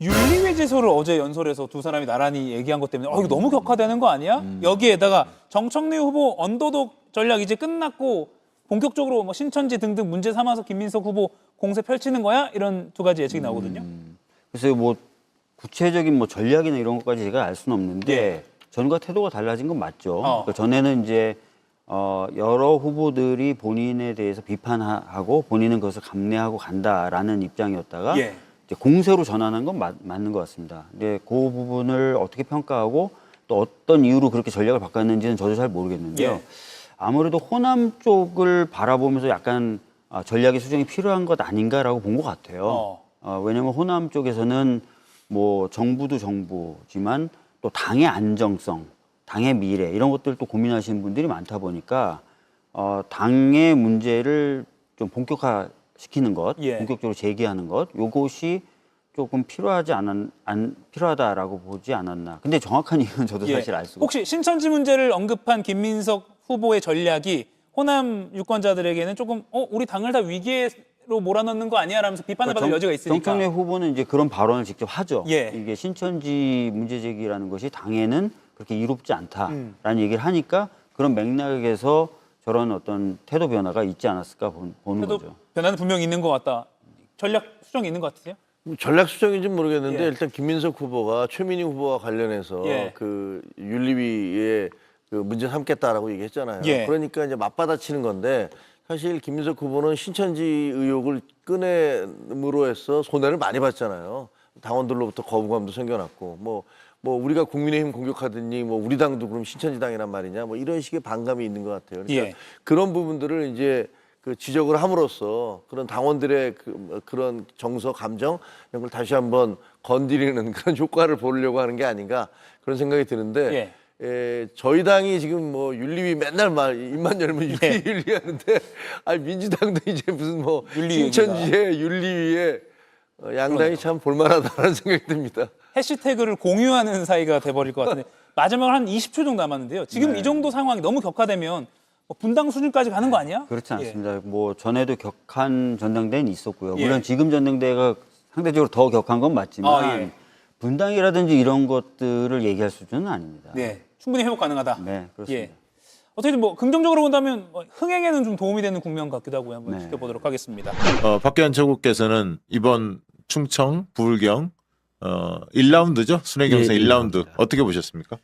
윤리위지소를 어제 연설에서 두 사람이 나란히 얘기한 것 때문에 이거 너무 격화되는 거 아니야? 여기에다가 정청래 후보 언더독 전략 이제 끝났고 본격적으로 뭐 신천지 등등 문제 삼아서 김민석 후보 공세 펼치는 거야? 이런 두 가지 예측이 나오거든요. 그래서 뭐 구체적인 뭐 전략이나 이런 것까지 제가 알 수는 없는데 예. 전과 태도가 달라진 건 맞죠. 그러니까 전에는 이제 여러 후보들이 본인에 대해서 비판하고 본인은 그것을 감내하고 간다라는 입장이었다가 예. 이제 공세로 전환한 건 맞는 것 같습니다. 근데 그 부분을 어떻게 평가하고 또 어떤 이유로 그렇게 전략을 바꿨는지는 저도 잘 모르겠는데요. 예. 아무래도 호남 쪽을 바라보면서 약간 전략의 수정이 필요한 것 아닌가라고 본 것 같아요. 왜냐하면 호남 쪽에서는 뭐 정부도 정부지만 또 당의 안정성, 당의 미래 이런 것들 또 고민하시는 분들이 많다 보니까 당의 문제를 좀 본격화시키는 것, 예. 본격적으로 제기하는 것, 요것이 조금 필요하다라고 보지 않았나. 근데 정확한 이유는 저도 사실 알 수가 없어요. 혹시 신천지 문제를 언급한 김민석 후보의 전략이 호남 유권자들에게는 조금 우리 당을 다 위기로 몰아넣는 거 아니야? 라면서 비판을 받을 여지가 있으니까. 정청래 후보는 이제 그런 발언을 직접 하죠. 예. 이게 신천지 문제 제기라는 것이 당에는 그렇게 이롭지 않다라는 얘기를 하니까 그런 맥락에서 저런 어떤 태도 변화가 있지 않았을까 보는 태도 거죠. 변화는 분명히 있는 것 같다. 전략 수정이 있는 것 같으세요? 전략 수정인지는 모르겠는데 예. 일단 김민석 후보가 최민희 후보와 관련해서 예. 그 윤리위에 그 문제 삼겠다라고 얘기했잖아요. 예. 그러니까 이제 맞받아치는 건데 사실 김민석 후보는 신천지 의혹을 꺼냄으로 해서 손해를 많이 봤잖아요. 당원들로부터 거부감도 생겨났고 뭐 우리가 국민의힘 공격하더니 뭐 우리 당도 그럼 신천지 당이란 말이냐 뭐 이런 식의 반감이 있는 것 같아요. 그러니까 예. 그런 부분들을 이제 그 지적을 함으로써 그런 당원들의 그런 정서, 감정 이런 걸 다시 한번 건드리는 그런 효과를 보려고 하는 게 아닌가 그런 생각이 드는데 저희 당이 지금 뭐 윤리위 맨날 입만 열면 윤리 하는데 아니 민주당도 이제 무슨 뭐 신천지의 윤리위에 양당이 참 볼만하다는 생각이 듭니다. 해시태그를 공유하는 사이가 돼버릴 것 같은데 마지막으로 한 20초 정도 남았는데요. 지금 이 정도 상황이 너무 격화되면 분당 수준까지 가는 거 아니야? 그렇지 않습니다. 뭐 전에도 격한 전당대회는 있었고요. 물론 지금 전당대회가 상대적으로 더 격한 건 맞지만 분당이라든지 이런 것들을 얘기할 수준은 아닙니다. 네, 충분히 회복 가능하다. 네, 그렇습니다. 어떻게든 뭐 긍정적으로 본다면 흥행에는 좀 도움이 되는 국면 같기도 하고요. 한번 지켜보도록 하겠습니다. 박기환 최고께서는 이번 충청, 부울경 1라운드죠? 순회 경선 1라운드 어떻게 보셨습니까?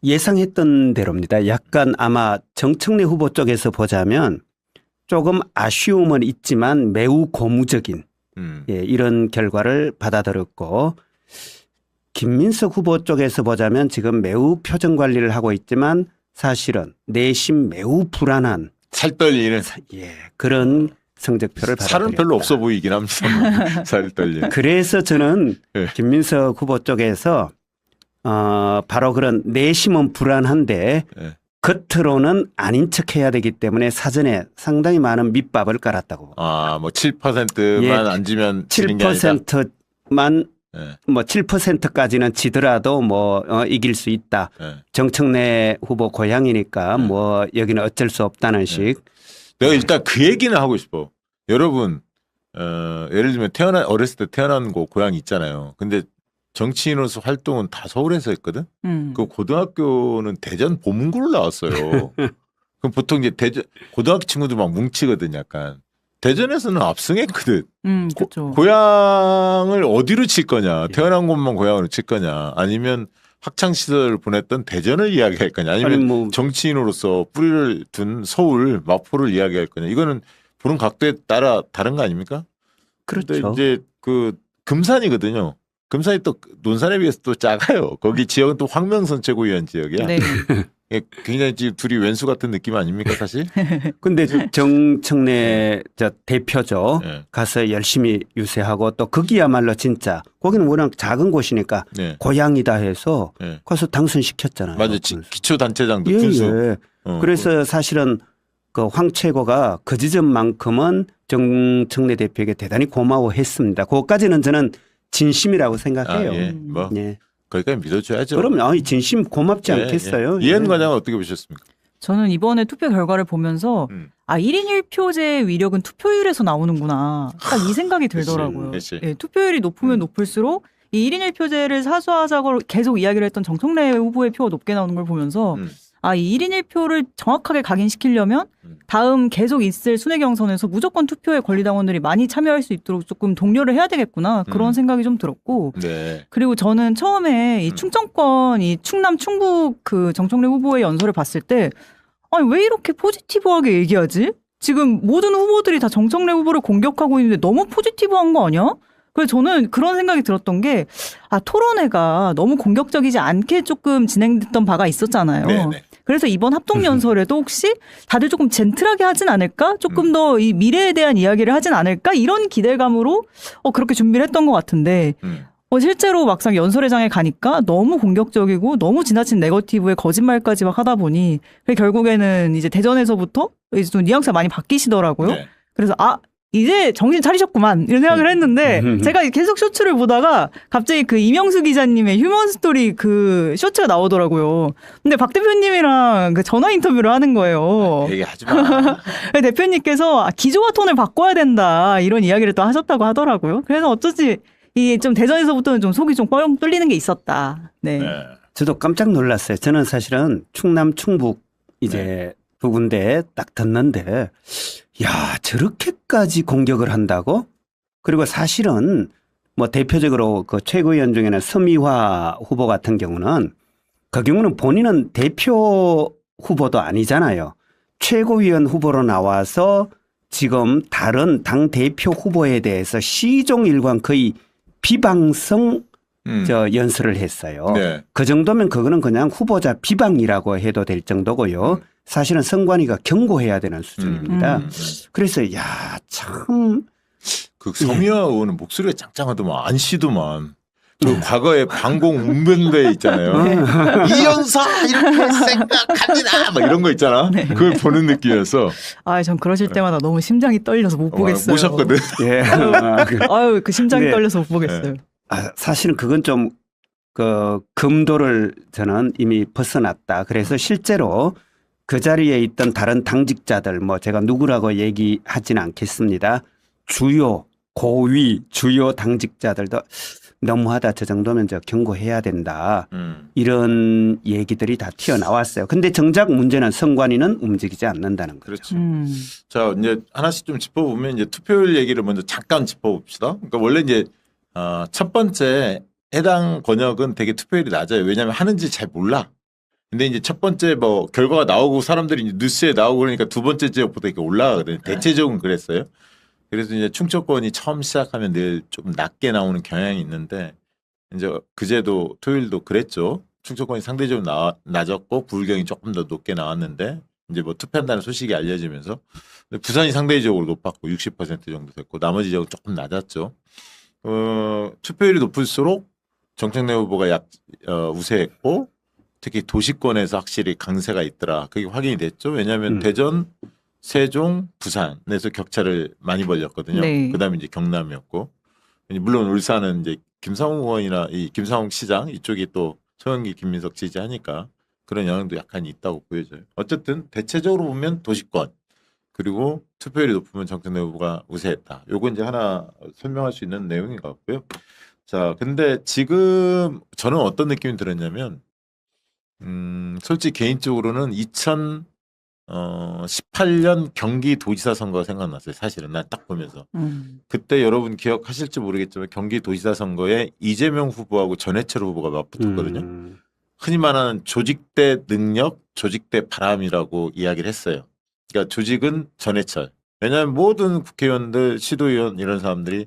예상했던 대로입니다. 약간 아마 정청래 후보 쪽에서 보자면 조금 아쉬움은 있지만 매우 고무적인 이런 결과를 받아들였고 김민석 후보 쪽에서 보자면 지금 매우 표정 관리를 하고 있지만 사실은 내심 매우 불안한 살 떨리는 그런 성적표를 받아들였다. 살은 별로 없어 보이긴 합니다. 살 떨리는. 그래서 저는 김민석 후보 쪽에서 바로 그런 내심은 불안한데 겉으로는 아닌 척해야 되기 때문에 사전에 상당히 많은 밑밥을 깔았다고. 뭐 7%만 앉으면 지는 게 아니다. 7%만 뭐 7%까지는 지더라도 뭐 이길 수 있다. 정청래 후보 고향이니까 뭐 여기는 어쩔 수 없다는 식. 내가 일단 그 얘기는 하고 싶어. 여러분 예를 들면 어렸을 때 태어난 곳 고향 있잖아요. 근데 정치인으로서 활동은 다 서울에서 했거든. 그 고등학교는 대전 보문고를 나왔어요. 그럼 보통 이제 고등학교 친구들 막 뭉치거든 약간. 대전에서는 압승했거든. 그렇죠. 고향을 어디로 칠 거냐. 태어난 곳만 고향으로 칠 거냐. 아니면 학창 시절을 보냈던 대전을 이야기할 거냐. 아니면 뭐 정치인으로서 뿌리를 둔 서울, 마포를 이야기할 거냐. 이거는 보는 각도에 따라 다른 거 아닙니까? 그렇죠. 근데 이제 그 금산이거든요. 금산이 또 논산에 비해서 또 작아요. 거기 지역은 또 황명선 최고위원 지역이야. 네. 굉장히 둘이 왼수 같은 느낌 아닙니까 사실? 근데 정청래 대표죠. 네. 가서 열심히 유세하고 또 거기야말로 진짜 거기는 워낙 작은 곳이니까 고향이다 해서 가서 당선시켰잖아요. 맞아요. 기초단체장도 군수. 그래서 사실은 그 황 최고가 그 지점만큼은 정청래 대표에게 대단히 고마워했습니다. 그것까지는 저는 진심이라고 생각해요. 뭐 거기까지 믿어줘야죠. 그럼 진심 고맙지 않겠어요? 이해은 과장은 어떻게 보셨습니까? 저는 이번에 투표 결과를 보면서 1인 1표제의 위력은 투표율에서 나오는구나. 딱 이 생각이 들더라고요. 그치. 투표율이 높으면 높을수록 이 1인 1표제를 사수하자고 계속 이야기를 했던 정청래 후보의 표가 높게 나오는 걸 보면서 이 1인 1표를 정확하게 각인시키려면 다음 계속 있을 순회 경선에서 무조건 투표에 권리당원들이 많이 참여할 수 있도록 조금 독려를 해야 되겠구나 그런 생각이 좀 들었고 네. 그리고 저는 처음에 이 충청권, 이 충남 충북 그 정청래 후보의 연설을 봤을 때 아니 왜 이렇게 포지티브하게 얘기하지? 지금 모든 후보들이 다 정청래 후보를 공격하고 있는데 너무 포지티브한 거 아니야? 그래서 저는 그런 생각이 들었던 게 토론회가 너무 공격적이지 않게 조금 진행됐던 바가 있었잖아요. 네네. 그래서 이번 합동연설에도 혹시 다들 조금 젠틀하게 하진 않을까? 조금 더 이 미래에 대한 이야기를 하진 않을까? 이런 기대감으로 그렇게 준비를 했던 것 같은데 실제로 막상 연설회장에 가니까 너무 공격적이고 너무 지나친 네거티브에 거짓말까지 막 하다 보니 결국에는 이제 대전에서부터 이제 좀 뉘앙스가 많이 바뀌시더라고요. 네. 그래서 이제 정신 차리셨구만 이런 생각을 했는데 제가 계속 쇼츠를 보다가 갑자기 그 이명수 기자님의 휴먼 스토리 그 쇼츠가 나오더라고요. 근데 박 대표님이랑 그 전화 인터뷰를 하는 거예요. 얘기하지 마. 대표님께서 기조와 톤을 바꿔야 된다 이런 이야기를 또 하셨다고 하더라고요. 그래서 어쩌지 이 좀 대전에서부터는 좀 속이 좀 뻥 뚫리는 게 있었다. 네. 저도 깜짝 놀랐어요. 저는 사실은 충남, 충북 이제 두 군데 딱 듣는데 야 저렇게까지 공격을 한다고? 그리고 사실은 뭐 대표적으로 그 최고위원 중에는 서미화 후보 같은 경우는 그 경우는 본인은 대표 후보도 아니잖아요. 최고위원 후보로 나와서 지금 다른 당 대표 후보에 대해서 시종일관 거의 비방성 연설을 했어요. 네. 그 정도면 그거는 그냥 후보자 비방이라고 해도 될 정도고요. 사실은 선관위가 경고해야 되는 수준입니다. 그래서 참 그 서미화 의원은 목소리가 짱짱하더만 안 쉬더만. 그 과거에 방공 웅변대 있잖아요. 이연사 이렇게 생각합니다. 막 이런 거 있잖아. 그걸 보는 느낌이어서. 전 그러실 때마다 너무 심장이 떨려서 못 보겠어요. 모셨거든. 예. 그 심장이 네. 떨려서 못 보겠어요. 사실은 그건 좀 그 금도를 저는 이미 벗어났다. 그래서 실제로 그 자리에 있던 다른 당직자들 뭐 제가 누구라고 얘기하지는 않겠습니다. 주요 고위 주요 당직자들도 너무하다. 저 정도면 경고해야 된다. 이런 얘기들이 다 튀어나왔어요. 근데 정작 문제는 선관위는 움직이지 않는다는 거죠. 그렇죠. 자, 이제 하나씩 좀 짚어보면 이제 투표율 얘기를 먼저 잠깐 짚어봅시다. 그러니까 원래 이제 첫 번째 해당 권역은 되게 투표율이 낮아요. 왜냐하면 하는지 잘 몰라. 근데 이제 첫 번째 뭐 결과가 나오고 사람들이 이제 뉴스에 나오고 그러니까 두 번째 지역보다 이렇게 올라가거든요. 대체적으로 그랬어요. 그래서 이제 충청권이 처음 시작하면 늘 좀 낮게 나오는 경향이 있는데 이제 그제도 토요일도 그랬죠. 충청권이 상대적으로 낮았고 부울경이 조금 더 높게 나왔는데 이제 뭐 투표한다는 소식이 알려지면서 부산이 상대적으로 높았고 60% 정도 됐고 나머지 지역은 조금 낮았죠. 투표율이 높을수록 정청래 후보가 우세했고 특히 도시권에서 확실히 강세가 있더라. 그게 확인이 됐죠. 왜냐하면 대전, 세종, 부산에서 격차를 많이 벌렸거든요. 네. 그다음에 이제 경남이었고 물론 울산은 이제 김상욱 의원이나 이 김상욱 시장 이쪽이 또 송영길, 김민석 지지하니까 그런 영향도 약간 있다고 보여져요. 어쨌든 대체적으로 보면 도시권 그리고 투표율이 높으면 정청래 후보가 우세했다. 요거 이제 하나 설명할 수 있는 내용인 것 같고요. 자, 근데 지금 저는 어떤 느낌이 들었냐면 솔직히 개인적으로는 2018년 경기도지사 선거가 생각났어요. 사실은 난 딱 보면서. 그때 여러분 기억하실지 모르겠지만 경기도지사 선거에 이재명 후보하고 전해철 후보가 맞붙었거든요. 흔히 말하는 조직대 능력, 조직대 바람이라고 이야기를 했어요. 그러니까 조직은 전해철. 왜냐하면 모든 국회의원들, 시도의원 이런 사람들이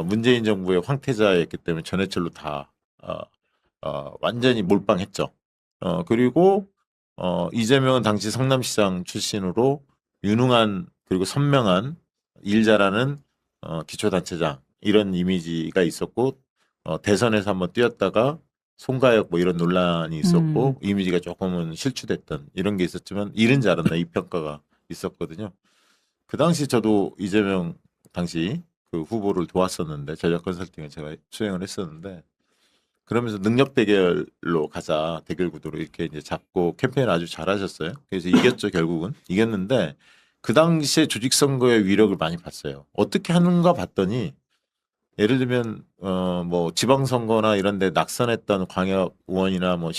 문재인 정부의 황태자였기 때문에 전해철로 다 완전히 몰빵했죠. 그리고 이재명은 당시 성남시장 출신으로 유능한 그리고 선명한 일 잘하는 기초단체장 이런 이미지가 있었고 대선에서 한번 뛰었다가 송가혁 뭐 이런 논란이 있었고 이미지가 조금은 실추됐던 이런 게 있었지만 일은 잘한다 이 평가가 있었거든요. 그 당시 저도 이재명 당시 그 후보를 도왔었는데 전략 컨설팅을 제가 수행을 했었는데 그러면서 능력 대결로 가자 대결 구도로 이렇게 이제 잡고 캠페인 아주 잘하셨어요. 그래서 이겼죠 결국은 이겼는데 그 당시에 조직 선거의 위력을 많이 봤어요. 어떻게 하는가 봤더니 예를 들면 뭐 지방선거나 이런 데 낙선했던 광역 의원이나 뭐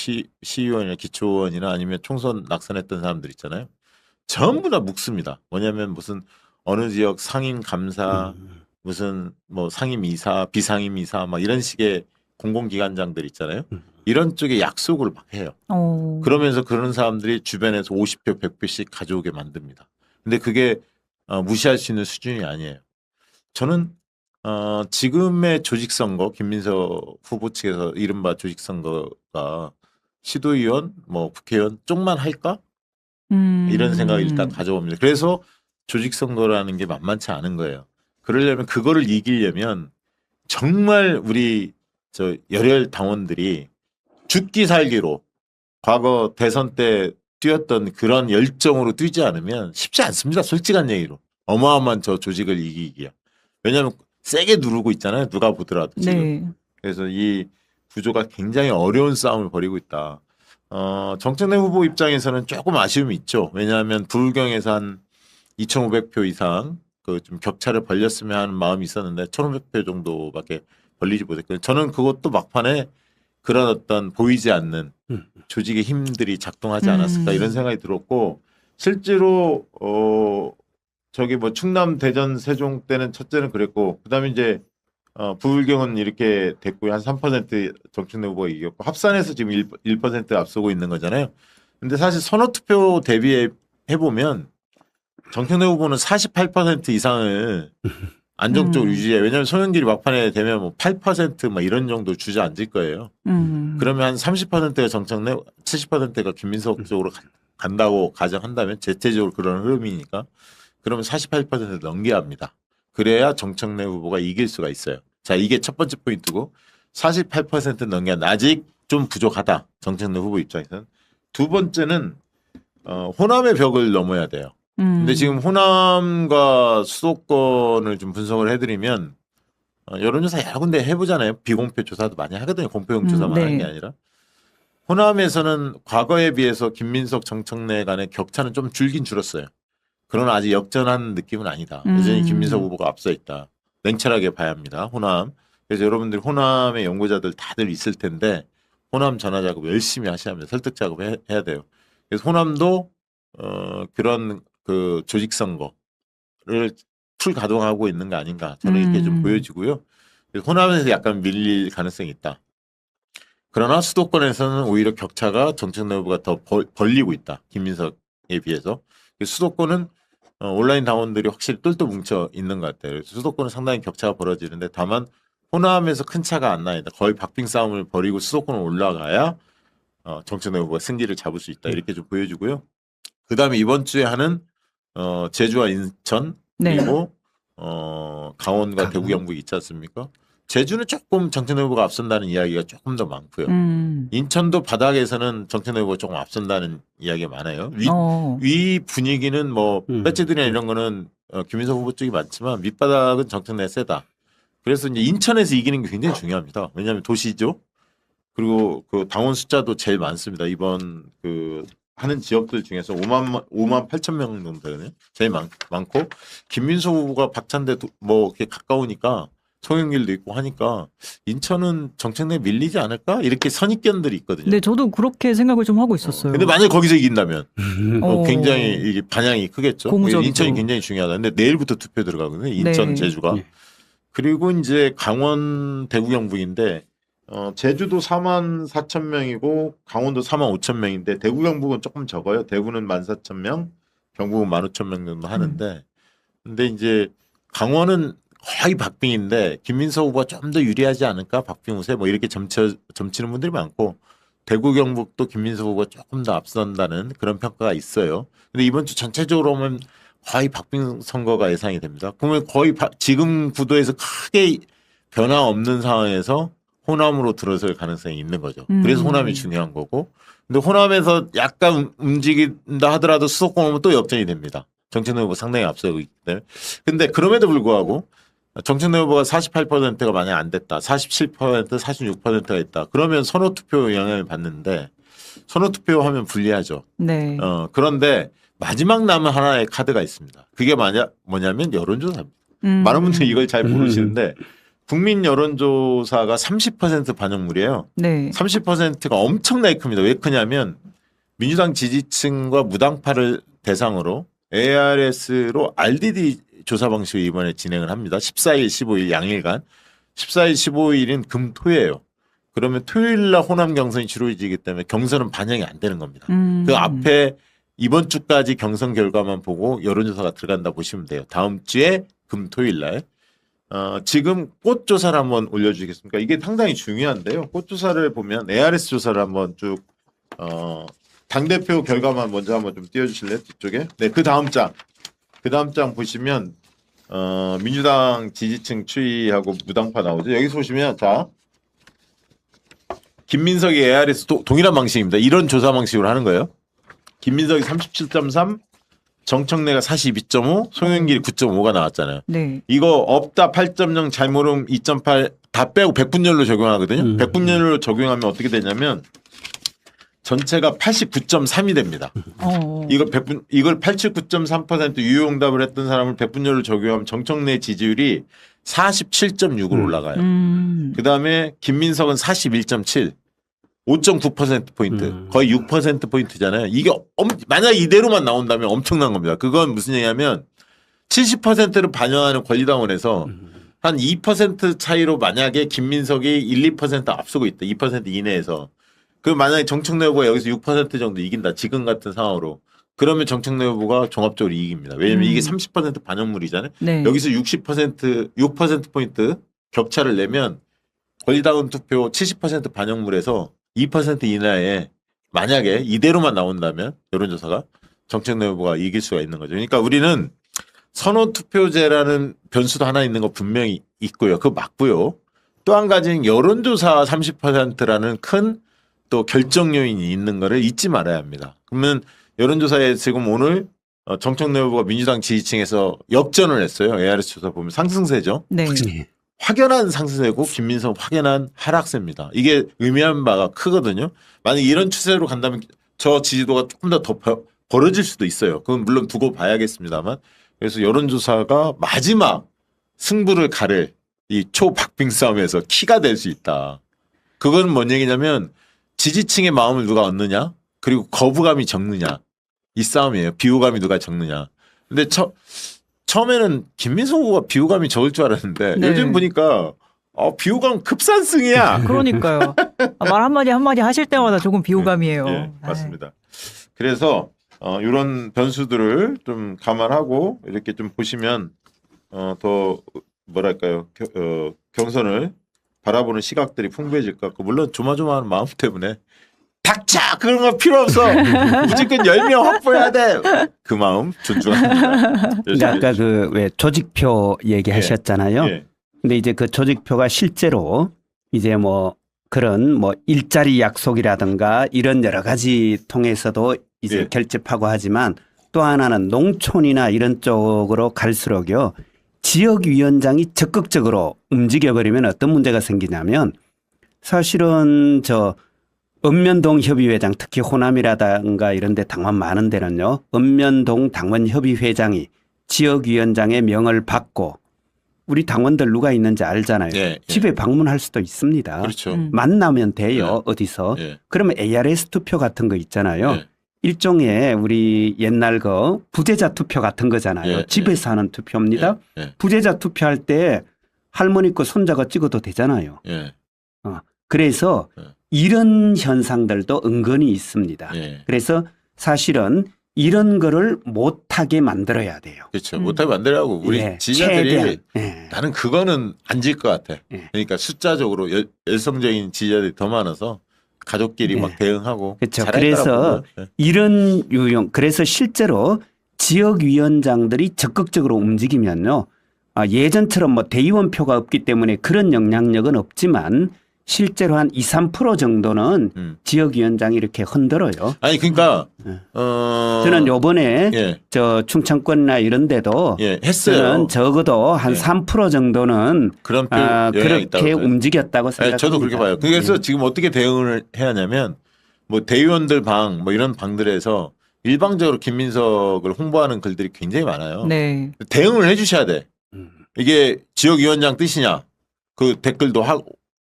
시의원이나 기초의원이나 아니면 총선 낙선했던 사람들 있잖아요. 전부 다 묵습니다. 뭐냐면 무슨 어느 지역 상임 감사 무슨 뭐 상임이사 비상임이사 막 이런 식의 공공기관장들 있잖아요. 이런 쪽에 약속을 막 해요. 그러면서 그런 사람들이 주변에서 50표 100표씩 가져오게 만듭니다. 근데 그게 무시할 수 있는 수준이 아니에요. 저는 지금의 조직선거 김민석 후보 측에서 이른바 조직선거가 시도의원 뭐 국회의원 쪽만 할까? 이런 생각을 일단 가져옵니다. 그래서 조직선거라는 게 만만치 않은 거예요. 그러려면 그거를 이기려면 정말 우리 저 열혈 당원들이 죽기 살기로 과거 대선 때 뛰었던 그런 열정으로 뛰지 않으면 쉽지 않습니다. 솔직한 얘기로. 어마어마한 저 조직을 이기기야. 왜냐하면 세게 누르고 있잖아요. 누가 보더라도 지금. 네. 그래서 이 구조가 굉장히 어려운 싸움을 벌이고 있다. 정청래 후보 입장에서는 조금 아쉬움이 있죠. 왜냐하면 부울경에서 한 2,500표 이상 그 좀 격차를 벌렸으면 하는 마음이 있었는데 1,500표 정도밖에 벌리지 못했거든요. 저는 그것도 막판에 그런 어떤 보이지 않는 조직의 힘들이 작동하지 않았을까 이런 생각이 들었고 실제로 저기 뭐 충남, 대전, 세종 때는 첫째는 그랬고 그다음에 이제 부울경은 이렇게 됐고요. 한 3% 정청래 후보가 이겼고 합산해서 지금 1% 앞서고 있는 거잖아요. 근데 사실 선호투표 대비해 보면 정청래 후보는 48% 이상을 안정적으로 유지해요. 왜냐하면 송영길이 막판에 되면 뭐 8% 이런 정도 주저앉을 거예요. 그러면 한 30%가 정청래, 70%가 김민석 쪽으로 간다고 가정한다면 대체적으로 그런 흐름이니까 그러면 48% 넘겨야 합니다. 그래야 정청래 후보가 이길 수가 있어요. 자, 이게 첫 번째 포인트고 48% 넘겨야 아직 좀 부족하다. 정청래 후보 입장에서는. 두 번째는 호남의 벽을 넘어야 돼요. 근데 지금 호남과 수도권을 좀 분석을 해드리면 여론조사 여러 군데 해보잖아요. 비공표 조사도 많이 하거든요. 공표용 조사만 네. 하는 게 아니라. 호남에서는 과거에 비해서 김민석 정청래 간의 격차는 좀 줄긴 줄었어요. 그러나 아직 역전한 느낌은 아니다. 여전히 김민석 후보가 앞서 있다. 냉철하게 봐야 합니다. 호남. 그래서 여러분들 호남의 연구자들 다들 있을 텐데 호남 전화 작업 열심히 하셔야 합니다. 설득 작업 해야 돼요. 그래서 호남도 그런 그 조직 선거를 풀 가동하고 있는 거 아닌가 저는 이렇게 좀 보여지고요. 호남에서 약간 밀릴 가능성이 있다. 그러나 수도권에서는 오히려 격차가 정청래 후보가 더 벌리고 있다. 김민석에 비해서. 수도권은 온라인 당원들이 확실히 똘똘 뭉쳐 있는 것 같아요. 수도권은 상당히 격차가 벌어지는데 다만 호남에서 큰 차가 안 나니다. 거의 박빙 싸움을 벌이고 수도권으로 올라가야 정청래 후보가 승기를 잡을 수 있다. 이렇게 좀 보여주고요. 그다음에 이번 주에 하는 제주와 인천 그리고 강원과 대구 경북 있지 않습니까? 제주는 조금 정청래 후보가 앞선다는 이야기가 조금 더 많고요. 인천도 바닥에서는 정청래 후보가 조금 앞선다는 이야기가 많아요. 위 분위기는 뭐 배지들이나 이런 거는 김민석 후보 쪽이 많지만 밑바닥은 정청래가 세다. 그래서 이제 인천에서 이기는 게 굉장히 중요합니다. 왜냐하면 도시죠. 그리고 그 당원 숫자도 제일 많습니다. 이번 그 하는 지역들 중에서 5만 8천 명 정도 되거든요. 제일 많고 김민석 후보가 박찬대 뭐 이렇게 가까우니까 송영길도 있고 하니까 인천은 정청래 밀리지 않을까 이렇게 선입견들이 있거든요. 네, 저도 그렇게 생각을 좀 하고 있었어요. 근데 만약 거기서 이긴다면 굉장히 이게 반향이 크겠죠. 고무적이죠. 인천이 굉장히 중요하다. 근데 내일부터 투표 들어가거든요. 인천, 네. 제주가. 그리고 이제 강원, 대구, 경북인데 제주도 4만 4천 명이고 강원도 4만 5천 명인데 대구, 경북은 조금 적어요. 대구는 1만 4천 명, 경북은 1만 5천 명 정도 하는데 근데 이제 강원은 거의 박빙인데 김민석 후보가 좀 더 유리하지 않을까 박빙 우세 뭐 이렇게 점치는 분들이 많고 대구, 경북도 김민석 후보가 조금 더 앞선다는 그런 평가가 있어요. 근데 이번 주 전체적으로 보면 거의 박빙 선거가 예상이 됩니다. 그러면 거의 지금 구도에서 크게 변화 없는 상황에서 호남으로 들어설 가능성이 있는 거죠. 그래서 호남이 중요한 거고. 근데 호남에서 약간 움직인다 하더라도 수도권 오면 또 역전이 됩니다. 정청래 후보 상당히 앞서고 있기 때문에. 근데 그럼에도 불구하고 정청래 후보가 48%가 만약 안 됐다. 47%, 46%가 있다. 그러면 선호투표 영향을 받는데 선호투표 하면 불리하죠. 네. 그런데 마지막 남은 하나의 카드가 있습니다. 그게 뭐냐면 여론조사입니다. 많은 분들이 이걸 잘 모르시는데 국민 여론조사가 30% 반영물이에요. 네. 30%가 엄청나게 큽니다. 왜 크냐면 민주당 지지층과 무당파를 대상으로 ARS로 RDD 조사 방식을 이번에 진행을 합니다. 14일, 15일 양일간. 14일, 15일인 금, 토예요. 그러면 토요일 날 호남 경선이 치러지기 때문에 경선은 반영이 안 되는 겁니다. 그 앞에 이번 주까지 경선 결과만 보고 여론조사가 들어간다 보시면 돼요. 다음 주에 금, 토요일 날. 지금 꽃조사를 한번 올려주겠습니까? 이게 상당히 중요한데요. 꽃조사를 보면 ARS 조사를 한번 쭉, 당대표 결과만 먼저 한번 좀 띄워주실래요? 뒤쪽에. 네, 그 다음 장. 그 다음 장 보시면, 민주당 지지층 추이하고 무당파 나오죠. 여기서 보시면, 자, 김민석이 ARS 동일한 방식입니다. 이런 조사 방식으로 하는 거예요. 김민석이 37.3, 정청래가 42.5, 송영길이 9.5가 나왔잖아요. 네. 이거 없다 8.0, 잘모름 2.8 다 빼고 백분율로 적용하거든요. 백분율로 적용하면 어떻게 되냐면 전체가 89.3이 됩니다. 이걸 89.3% 유효응답을 했던 사람을 백분율로 적용하면 정청래 지지율이 47.6으로 올라가요. 그 다음에 김민석은 41.7. 5.9%포인트, 거의 6%포인트잖아요. 이게 만약 이대로만 나온다면 엄청난 겁니다. 그건 무슨 얘기냐면 70%를 반영하는 권리당원에서 한 2% 차이로 만약에 김민석이 1, 2% 앞서고 있다. 2% 이내에서. 그럼 만약에 정청래 후보가 여기서 6% 정도 이긴다. 지금 같은 상황으로. 그러면 정청래 후보가 종합적으로 이깁니다. 왜냐면 이게 30% 반영물이잖아요. 네. 여기서 6%포인트 격차를 내면 권리당원 투표 70% 반영물에서 2% 이내에 만약에 이대로만 나온다면 여론조사가 정청래 후보가 이길 수가 있는 거죠. 그러니까 우리는 선호투표제라는 변수도 하나 있는 거 분명히 있고요. 그거 맞고요. 또 한 가지는 여론조사 30%라는 큰 또 결정 요인이 있는 거를 잊지 말아야 합니다. 그러면 여론조사에 지금 오늘 정청래 후보가 민주당 지지층에서 역전을 했어요. ARS 조사 보면 상승세죠. 네. 확연한 상승세고 김민석 확연한 하락세입니다. 이게 의미하는 바가 크거든요. 만약 이런 추세로 간다면 저 지지도가 조금 더 벌어질 수도 있어요. 그건 물론 두고 봐야겠습니다만. 그래서 여론조사가 마지막 승부를 가를 이 초박빙 싸움에서 키가 될 수 있다. 그건 뭔 얘기냐면 지지층의 마음을 누가 얻느냐 그리고 거부감이 적느냐 이 싸움이에요. 비호감이 누가 적느냐. 근데 처음에는 김민석 후보가 비호감이 적을 줄 알았는데 네. 요즘 보니까 비호감 급상승이야. 그러니까요. 말 한마디 하실 때마다 조금 비호감이에요. 네, 맞습니다. 그래서 이런 변수들을 좀 감안하고 이렇게 좀 보시면 더 뭐랄까요 경선을 바라보는 시각들이 풍부해질 것 같고 물론 조마조마한 마음 때문에 닥쳐 그런 거 필요 없어 무조건 10명 확보해야 돼 그 마음 존중합니다. 근데 아까 그 왜 조직표 얘기하셨잖아요. 예. 근데 이제 그 조직표가 실제로 이제 뭐 그런 뭐 일자리 약속이라든가 이런 여러 가지 통해서도 이제 예. 결집하고 하지만 또 하나는 농촌이나 이런 쪽으로 갈수록요. 지역위원장이 적극적으로 움직여버리면 어떤 문제가 생기냐면 사실은 저 읍면동 협의회장 특히 호남이라든가 이런 데 당원 많은 데는요. 읍면동 당원협의회장이 지역위원장의 명을 받고 우리 당원들 누가 있는지 알잖아요. 예. 집에 방문할 수도 있습니다. 그렇죠. 만나면 돼요. 어디서. 예. 그러면 ARS 투표 같은 거 있잖아요. 예. 일종의 우리 옛날 그 부재자 투표 같은 거잖아요. 예. 집에서 하는 투표입니다. 예. 부재자 투표할 때 할머니 거 손자가 찍어도 되잖아요. 예. 그래서 예. 이런 현상들도 은근히 있습니다. 예. 그래서 사실은 이런 거를 못하게 만들어야 돼요. 그렇죠. 못하게 만들라고 우리 예, 지지자들이 최대한. 예. 나는 그거는 안 질 것 같아. 예. 그러니까 숫자적으로 열성적인 지지자들이 더 많아서 가족끼리 네. 막 대응하고 그렇죠. 잘할 그래서 거라고 보고요. 예. 이런 유형, 그래서 실제로 지역위원장들이 적극적으로 움직이면요. 예전처럼 뭐 대의원표가 없기 때문에 그런 영향력은 없지만 실제로 한 2, 3% 정도는 지역위원장이 이렇게 흔들어요. 아니 그러니까 저는 요번에 예. 저 충청권이나 이런 데도 예, 했어요. 저는 적어도 한 예. 3% 정도는 그런 영향이 있다고 그렇게 봐요. 움직였다고 네, 생각합니다. 저도 그렇게 봐요. 그래서 지금 어떻게 대응을 해야 하냐면 뭐 대의원들 방 뭐 이런 방들에서 일방적으로 김민석을 홍보하는 글들이 굉장히 많아요. 네. 대응을 해 주셔야 돼. 이게 지역위원장 뜻이냐? 그 댓글도 하고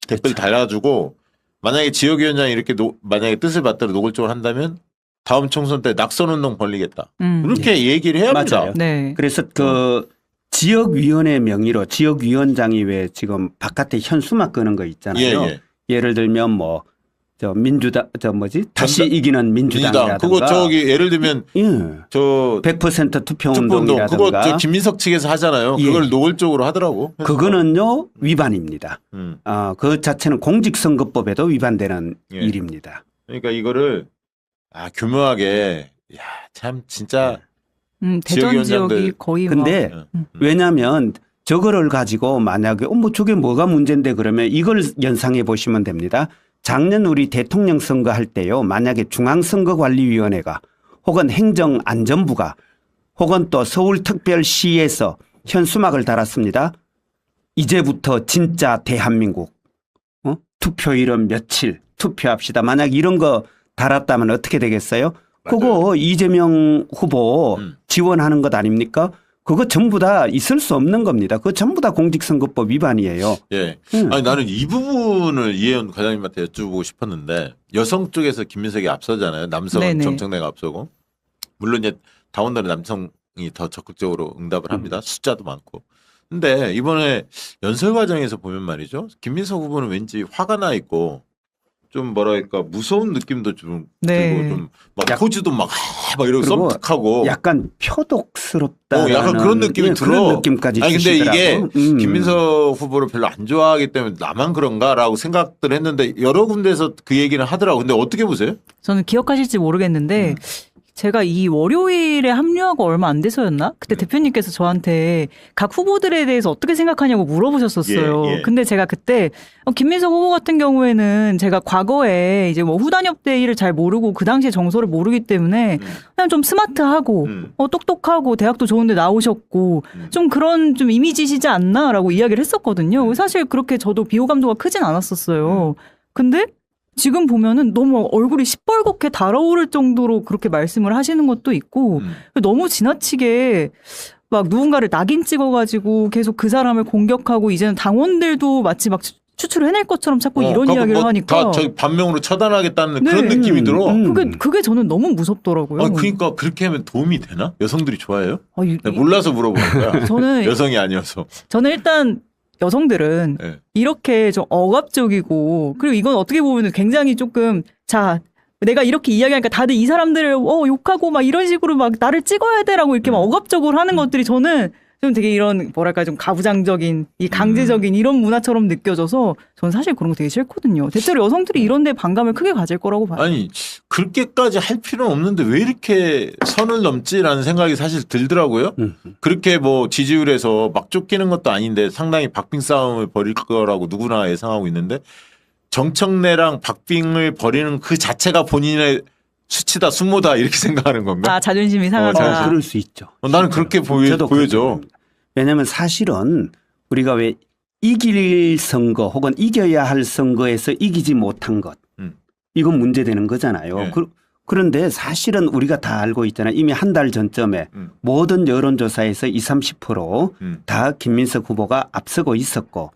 댓글 달아주고 만약에 지역위원장이 이렇게 만약에 뜻을 받들어 노골적으로 한다면 다음 총선 때 낙선운동 벌리겠다. 그렇게 얘기를 해야 합니다. 맞아요. 네. 그래서 그 지역위원회 명의로 지역위원장이 왜 지금 바깥에 현수막 끄는 거 있잖아요. 예. 예를 들면 뭐 저 민주당 저 뭐지 다시 이기는 민주당이라든가 그거 저기 예를 들면 예. 저 100% 투표 투표운동 운동이라든가 그거 저 김민석 측에서 하잖아요. 예. 그걸 노골적으로 하더라고. 그거는요 위반입니다. 그 자체는 공직선거법에도 위반되는 예. 일입니다. 그러니까 이거를 교묘하게 참 진짜 대전 지역위원장들- 지역이 거의 근데 왜냐하면 저거를 가지고 만약에 뭐 저게 뭐가 문제인데 그러면 이걸 연상해 보시면 됩니다. 작년 우리 대통령 선거 할 때요. 만약에 중앙선거관리위원회가 혹은 행정안전부가 혹은 또 서울특별시에서 현수막을 달았습니다. 이제부터 진짜 대한민국 투표일은 며칠 투표합시다. 만약 이런 거 달았다면 어떻게 되겠어요? 그거 이재명 후보 지원하는 것 아닙니까? 그거 전부 다 있을 수 없는 겁니다. 그거 전부 다 공직선거법 위반이에요. 예. 아니 나는 이 부분을 이혜원 과장님한테 여쭤보고 싶었는데 여성 쪽에서 김민석이 앞서잖아요. 남성은 네네. 정청래가 앞서고 물론 이제 당원들은 남성이 더 적극적으로 응답을 합니다. 숫자도 많고. 근데 이번에 연설 과정에서 보면 말이죠. 김민석 후보는 왠지 화가 나 있고 좀 뭐랄까 무서운 느낌도 좀 네. 들고 좀 막 포즈도 막 이러고 그리고 썸뜩하고 약간 표독스럽다. 약간 그런 느낌이 들어. 그런 느낌까지 아니 근데 이게 주시더라고. 김민석 후보를 별로 안 좋아하기 때문에 나만 그런가라고 생각들 했는데 여러 군데에서 그 얘기는 하더라고. 근데 어떻게 보세요? 저는 기억하실지 모르겠는데 제가 이 월요일에 합류하고 얼마 안 돼서였나? 그때 대표님께서 저한테 각 후보들에 대해서 어떻게 생각하냐고 물어보셨었어요. 예, 예. 근데 제가 그때 김민석 후보 같은 경우에는 제가 과거에 이제 뭐 후단협 대의를 잘 모르고 그 당시에 정서를 모르기 때문에 그냥 좀 스마트하고 똑똑하고 대학도 좋은데 나오셨고 좀 그런 좀 이미지시지 않나라고 이야기를 했었거든요. 사실 그렇게 저도 비호감도가 크진 않았었어요. 근데 지금 보면은 너무 얼굴이 시뻘겋게 달아오를 정도로 그렇게 말씀을 하시는 것도 있고 너무 지나치게 막 누군가를 낙인 찍어가지고 계속 그 사람을 공격하고 이제는 당원들도 마치 막 추출을 해낼 것처럼 자꾸 이런 이야기를 하니까 다 반명으로 처단하겠다는 네. 그런 느낌이 들어. 그게 저는 너무 무섭더라고요. 그러니까 그렇게 하면 도움이 되나? 여성들이 좋아해요? 내가 이- 몰라서 물어보는 거야. 저는 여성이 아니어서. 저는 일단 여성들은 네. 이렇게 좀 억압적이고 그리고 이건 어떻게 보면 굉장히 조금 자 내가 이렇게 이야기하니까 다들 이 사람들을 욕하고 막 이런 식으로 막 나를 찍어야 돼라고 이렇게 막 억압적으로 하는 것들이 저는 좀 되게 이런 뭐랄까 좀 가부장적인 이 강제적인 이런 문화처럼 느껴져서 저는 사실 그런 거 되게 싫거든요. 대체로 여성들이 이런 데 반감을 크게 가질 거라고 봐요. 아니 그렇게까지 할 필요는 없는데 왜 이렇게 선을 넘지라는 생각이 사실 들더라고요. 그렇게 뭐 지지율에서 막 쫓기는 것도 아닌데 상당히 박빙 싸움을 벌일 거라고 누구나 예상하고 있는데 정청래랑 박빙을 벌이는 그 자체가 본인의 수치다 수모다 이렇게 생각하는 건가? 아 자존심이 상하다. 그럴 수 있죠. 나는 그렇게 저도 보여져. 그렇게 봅니다. 왜냐하면 사실은 우리가 왜 이길 선거 혹은 이겨야 할 선거에서 이기지 못한 것 이건 문제되는 거잖아요. 네. 그런데 사실은 우리가 다 알고 있잖아요. 이미 한 달 전쯤에 모든 여론조사에서 20, 30%다 김민석 후보가 앞서고 있었고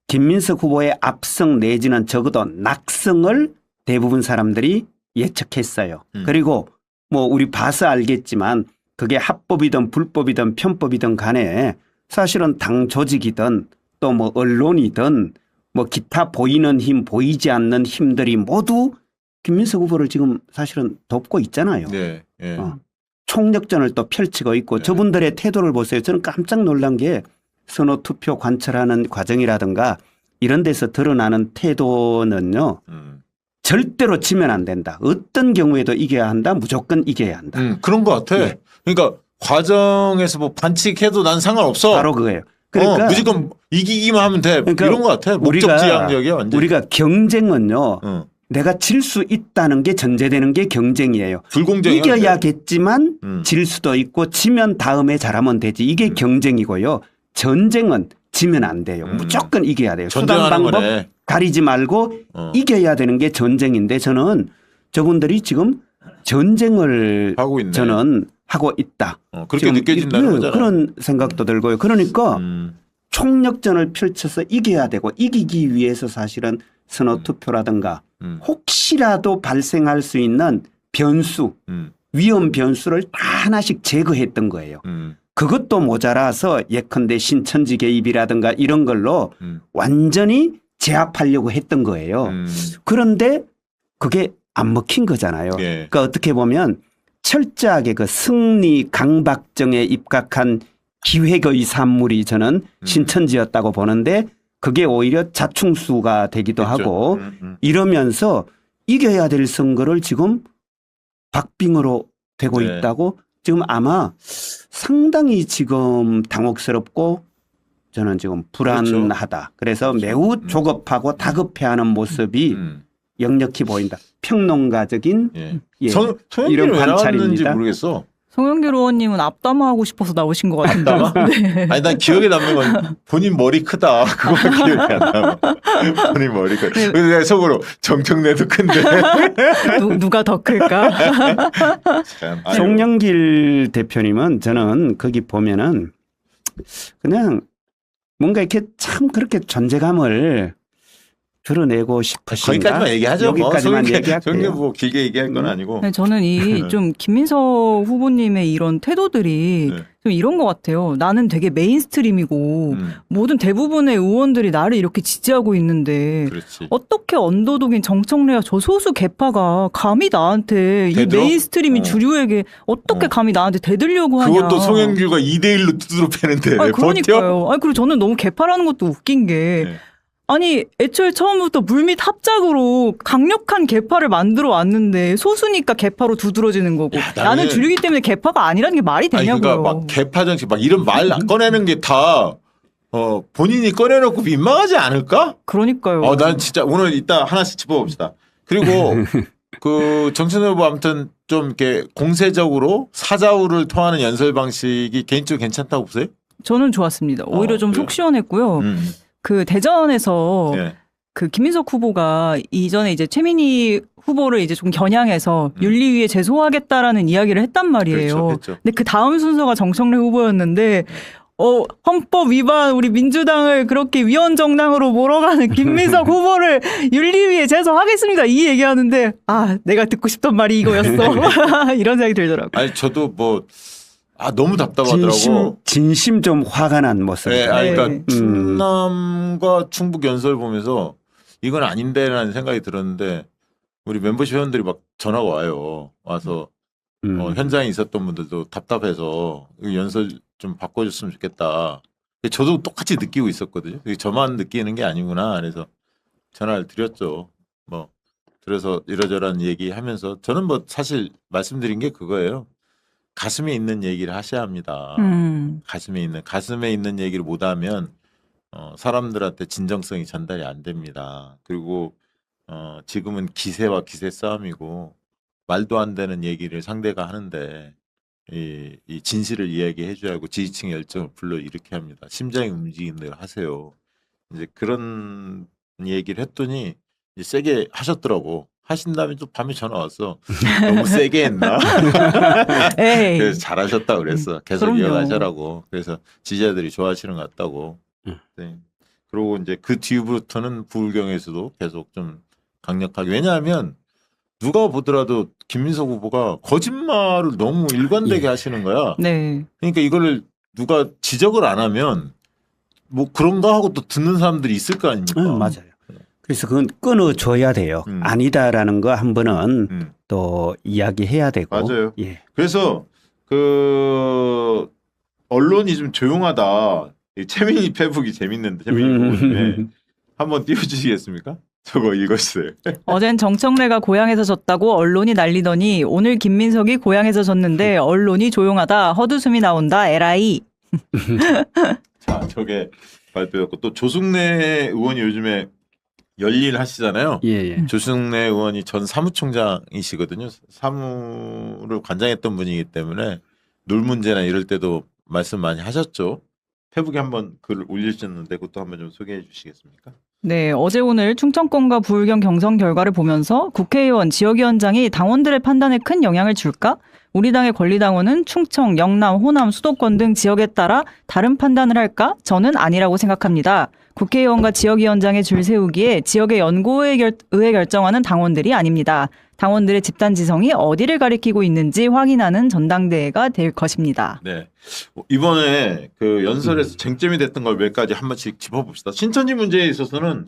김민석 후보의 압승 내지는 적어도 낙승을 대부분 사람들이 예측했어요. 그리고 뭐 우리 봐서 알겠지만 그게 합법이든 불법이든 편법이든 간에 사실은 당 조직이든 또 뭐 언론이든 뭐 기타 보이는 힘 보이지 않는 힘들이 모두 김민석 후보를 지금 사실은 돕고 있잖아요. 네. 예. 총력전을 또 펼치고 있고 네. 저분들의 태도를 보세요. 저는 깜짝 놀란 게 선호 투표 관찰하는 과정이라든가 이런 데서 드러나는 태도는요. 절대로 지면 안 된다. 어떤 경우에도 이겨야 한다. 무조건 이겨야 한다. 그런 것 같아. 네. 그러니까 과정에서 뭐 반칙해도 난 상관없어. 바로 그거예요. 그러니까 무조건 이기기만 하면 돼. 그러니까 이런 것 같아. 목적지향적이야 완전. 우리가 경쟁은요. 내가 질 수 있다는 게 전제되는 게 경쟁이에요. 불공정해. 이겨야겠지만 질 수도 있고 지면 다음에 잘하면 되지. 이게 경쟁이고요. 전쟁은 지면 안 돼요. 무조건 이겨야 돼요. 수단 전쟁하는 방법 거네. 가리지 말고 이겨야 되는 게 전쟁인데 저는 저분들이 지금 전쟁을 하고 있네. 저는 하고 있다. 그렇게 지금 느껴진다는 거잖아. 그런 생각도 들고요. 그러니까 총력전을 펼쳐서 이겨야 되고 이기기 위해서 사실은 선호투표라든가 혹시라도 발생할 수 있는 변수, 위험 변수를 다 하나씩 제거했던 거예요. 그것도 모자라서 예컨대 신천지 개입이라든가 이런 걸로 완전히 제압하려고 했던 거예요. 그런데 그게 안 먹힌 거잖아요. 예. 그러니까 어떻게 보면 철저하게 그 승리 강박정에 입각한 기획의 산물이 저는 신천지였다고 보는데 그게 오히려 자충수가 되기도 그렇죠. 하고 이러면서 이겨야 될 선거를 지금 박빙으로 되고 네. 있다고 지금 아마 상당히 지금 당혹스럽고 저는 지금 불안하다. 그래서 매우 조급하고 다급해하는 모습이 역력히 보인다. 평론가적인 예. 예, 송영길은 이런 왜 나왔는지 관찰입니다. 모르겠어. 송영길 의원님은 앞담화하고 싶어서 나오신 것 같은데. 네. 아니 난 기억에 남는 건 본인 머리 크다. 그거만 기억이 안 남아. 본인 머리 크다. 그래서 내가 속으로 정청래도 큰데. 누가 더 클까? 참, 아유. 송영길 대표님은 저는 거기 보면은 그냥 뭔가 이렇게 참 그렇게 존재감을 드러내고 싶으신가? 거기까지만 얘기하죠. 여기까지만 송영길 얘기할게요. 뭐 길게 얘기할 건 아니고. 네, 저는 이 좀 김민석 후보님의 이런 태도들이 네. 좀 이런 것 같아요. 나는 되게 메인스트림이고 모든 대부분의 의원들이 나를 이렇게 지지하고 있는데 그렇지. 어떻게 언더독인 정청래와 저 소수 개파가 감히 나한테 이 대들어? 메인스트림이 주류에게 어떻게 감히 나한테 대들려고 하냐. 그것도 송영길과 2대1로 두드러 패는데 아니, 왜 버텨? 그러니까요. 아니, 그리고 저는 너무 개파라는 것도 웃긴 게 네. 아니 애초에 처음부터 물밑 합작으로 강력한 개파를 만들어 왔는데 소수니까 개파로 두드러지는 거고 야, 나는 주류기 때문에 개파가 아니라는 게 말이 아니 되냐고요. 그러니까 막 개파 정치 막 이런 말 꺼내는 게 다 본인이 꺼내놓고 민망하지 않을까? 그러니까요. 난 진짜 오늘 이따 하나씩 짚어봅시다. 그리고 그 정청래 후보 아무튼 좀 이렇게 공세적으로 사자우를 통하는 연설 방식이 개인적으로 괜찮다고 보세요? 저는 좋았습니다. 오히려 좀 그래요? 속 시원했고요. 그 대전에서 예. 그 김민석 후보가 이전에 이제 최민희 후보를 이제 좀 겨냥해서 윤리위에 제소하겠다라는 이야기를 했단 말이에요. 그렇죠, 그렇죠. 근데 그 다음 순서가 정청래 후보였는데 헌법 위반 우리 민주당을 그렇게 위헌 정당으로 몰아가는 김민석 후보를 윤리위에 제소하겠습니다. 이 얘기하는데 내가 듣고 싶던 말이 이거였어. 이런 생각이 들더라고요. 아니 저도 뭐 너무 답답하더라고. 진심 좀 화가 난 모습이에요. 네, 그러니까 네. 충남과 충북 연설 보면서 이건 아닌데라는 생각이 들었는데 우리 멤버십 회원들이 막 전화가 와서 현장에 있었던 분들도 답답해서 이 연설 좀 바꿔줬으면 좋겠다. 저도 똑같이 느끼고 있었거든요. 저만 느끼는 게 아니구나. 그래서 전화를 드렸죠. 뭐 그래서 이러저러한 얘기하면서 저는 뭐 사실 말씀드린 게 그거예요. 가슴에 있는 얘기를 하셔야 합니다. 가슴에 있는 얘기를 못하면 사람들한테 진정성이 전달이 안 됩니다. 그리고 지금은 기세와 기세 싸움이고 말도 안 되는 얘기를 상대가 하는데 이 진실을 이야기해 줘야 하고 지지층 열정을 불러일으켜야 합니다. 심장이 움직이는 대로 하세요. 이제 그런 얘기를 했더니 이제 세게 하셨더라고. 하신 다음에 또 밤에 전화 왔어. 너무 세게 했나? 그래서 잘하셨다 그랬어. 계속 그럼요. 이어가셔라고. 그래서 지지자들이 좋아하시는 것 같다고. 네. 그리고 이제 그 뒤부터는 부울경에서도 계속 좀 강력하게. 왜냐하면 누가 보더라도 김민석 후보가 거짓말을 너무 일관되게 하시는 거야. 네. 그러니까 이거를 누가 지적을 안 하면 뭐 그런가 하고 또 듣는 사람들이 있을 거 아닙니까? 맞아요. 그래서 그건 끊어줘야 돼요. 아니다라는 거 한 번은 또 이야기해야 되고. 맞아요. 예. 그래서 그 언론이 좀 조용하다. 이 최민희 페북이 재밌는데 최민희 후보님의 한번 띄워주시겠습니까? 저거 읽었어요. 어젠 정청래가 고향에서 졌다고 언론이 난리더니 오늘 김민석이 고향에서 졌는데 언론이 조용하다. 헛웃음이 나온다. 에라이. 자, 저게 발표였고 또 조승래 의원이 요즘에 열일 하시잖아요. 예. 조승래 의원이 전 사무총장이시거든요. 사무를 관장했던 분이기 때문에 놀 문제나 이럴 때도 말씀 많이 하셨죠. 페북에 한번 글을 올리셨는데 그것도 한번 좀 소개해 주시겠습니까? 네, 어제 오늘 충청권과 부울경 경선 결과를 보면서 국회의원, 지역위원장이 당원들의 판단에 큰 영향을 줄까? 우리 당의 권리당원은 충청, 영남, 호남, 수도권 등 지역에 따라 다른 판단을 할까? 저는 아니라고 생각합니다. 국회의원과 지역위원장의 줄 세우기에 지역의 연구의회 결정하는 당원들이 아닙니다. 당원들의 집단 지성이 어디를 가리키고 있는지 확인하는 전당대회가 될 것입니다. 네. 이번에 그 연설에서 쟁점이 됐던 걸 몇 가지 한 번씩 짚어봅시다. 신천지 문제에 있어서는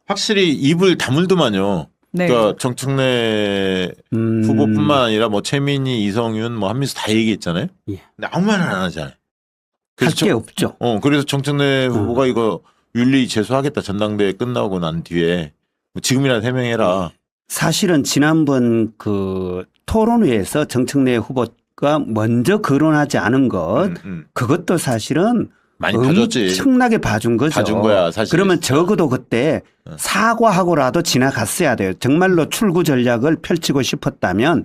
확실히 입을 다물더만요. 네. 그러니까 정청래 후보뿐만 아니라 뭐 최민희, 이성윤, 뭐 한민수 다 얘기했잖아요. 예. 근데 아무 말은 안 하잖아요. 할 게 없죠. 그래서 정청래 후보가 이거 윤리 제소하겠다. 전당대회 끝나고 난 뒤에 뭐 지금이라도 해명해라. 사실은 지난번 그 토론회에서 정청래 후보가 먼저 거론하지 않은 것 그것도 사실은 많이 봐줬지. 엄청나게 봐준 거죠. 봐준 거야, 사실. 그러면 적어도 그때 사과하고라도 지나갔어야 돼요. 정말로 출구 전략을 펼치고 싶었다면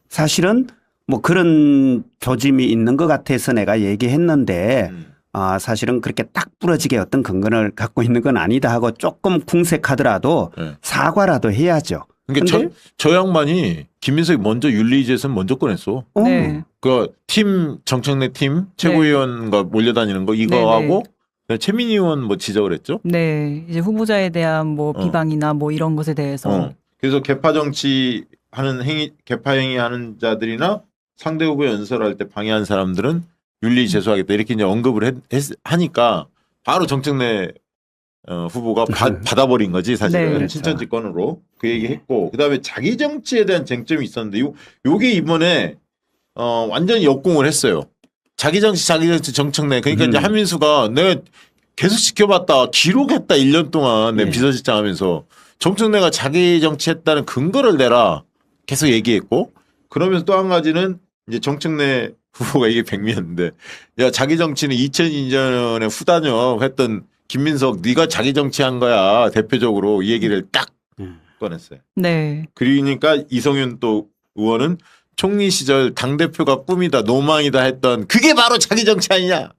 사실은 뭐 그런 조짐이 있는 것 같아서 내가 얘기했는데 사실은 그렇게 딱 부러지게 어떤 근거를 갖고 있는 건 아니다 하고 조금 궁색하더라도 사과라도 해야죠. 그러니까 저 양반이 김민석이 먼저 윤리제선 먼저 꺼냈어. 네. 그 팀 정청래 팀 최고위원과 몰려다니는 거 이거 네, 하고 최민희 의원 뭐 지적을 했죠. 네, 이제 후보자에 대한 뭐 비방이나 뭐 이런 것에 대해서. 그래서 개파 정치 하는 개파 행위 하는 자들이나 상대 후보 연설할 때 방해한 사람들은 윤리 제소하겠다 이렇게 이제 언급을 하니까 바로 정청래 후보가 받아버린 거지 사실은. 네. 신천지 건으로 그 얘기했고 그다음에 자기 정치에 대한 쟁점이 있었는데 요게 이번에 완전히 역공을 했어요. 자기 정치 정청래. 그러니까 이제 한민수가 내가 계속 지켜봤다. 기록했다. 1년 동안 내 비서실장 하면서 정청래가 자기 정치했다는 근거를 내라. 계속 얘기했고 그러면서 또 한 가지는 이제 정청래 후보가 이게 백미였는데 야 자기 정치는 2002년에 후단역 했던 김민석 네가 자기 정치한 거야. 대표적으로 이 얘기를 딱 꺼냈어요. 네. 그러니까 이성윤 또 의원은 총리 시절 당대표가 꿈이다 노망이다 했던 그게 바로 자기 정치 아니냐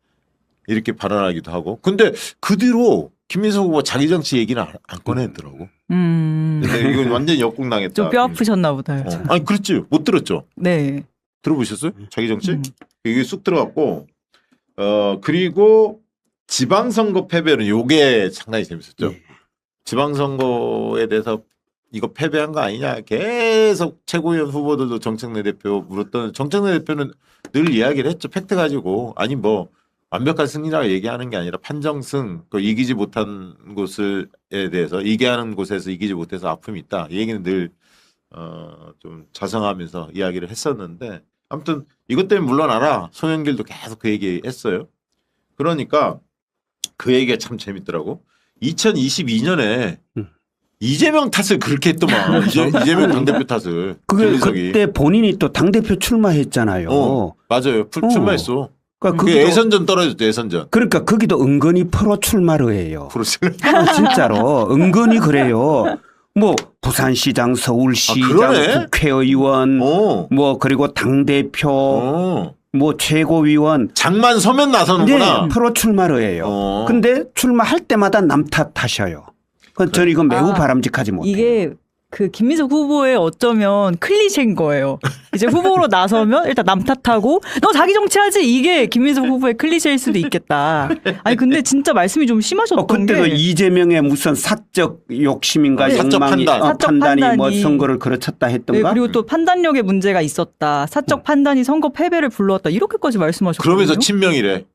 이렇게 발언하기도 하고 근데 그 뒤로 김민석 후보가 자기 정치 얘기는 안 꺼내더라고. 근데 이건 완전히 역공당했다. 좀 뼈 아프셨나 보다. 아니 그렇지 못 들었죠. 네. 들어보셨어요? 자기 정치? 이게 쑥 들어갔고 그리고 지방선거 패배는 요게 상당히 재밌었죠. 지방선거에 대해서 이거 패배한 거 아니냐 계속 최고위원 후보들도 정청래 대표 물었던 정청래 대표는 늘 이야기를 했죠. 팩트 가지고 아니 뭐 완벽한 승리라고 얘기하는 게 아니라 판정승 그 이기지 못한 곳에 대해서 이겨하는 곳에서 이기지 못해서 아픔이 있다. 이 얘기는 늘 좀 자성하면서 이야기를 했었는데 아무튼 이것 때문에 물러나라. 송영길도 계속 그 얘기 했어요. 그러니까 그 얘기가 참 재밌더라고. 2022년에 이재명 탓을 그렇게 했더만. 이재명 당대표 탓을. 그때 본인이 또 당대표 출마했잖아요. 맞아요. 출마했어. 그러니까 그 예선전 떨어졌죠. 예선전. 그러니까 거기도 은근히 프로 출마를 해요. 프로 출마. 진짜로 은근히 그래요. 뭐 부산시장, 서울시장, 국회의원, 뭐 그리고 당대표, 뭐 최고위원. 장만 서면 나서는구나. 네, 프로 출마를 해요. 근데 출마할 때마다 남 탓하셔요. 저는 이건 매우 바람직하지 못해요. 이게 그 김민석 후보의 어쩌면 클리셰인 거예요. 이제 후보로 나서면 일단 남 탓하고 너 자기 정치하지 이게 김민석 후보의 클리셰일 수도 있겠다. 아니 근데 진짜 말씀이 좀 심하셨던 그때도 게 이재명의 무슨 사적 욕심인가 사적 욕망이 판단이 뭐 선거를 그렇쳤다 했던가. 네, 그리고 또 판단력에 문제가 있었다. 사적 판단이 선거 패배를 불러왔다. 이렇게까지 말씀하셨거든요. 그러면서 친명이래.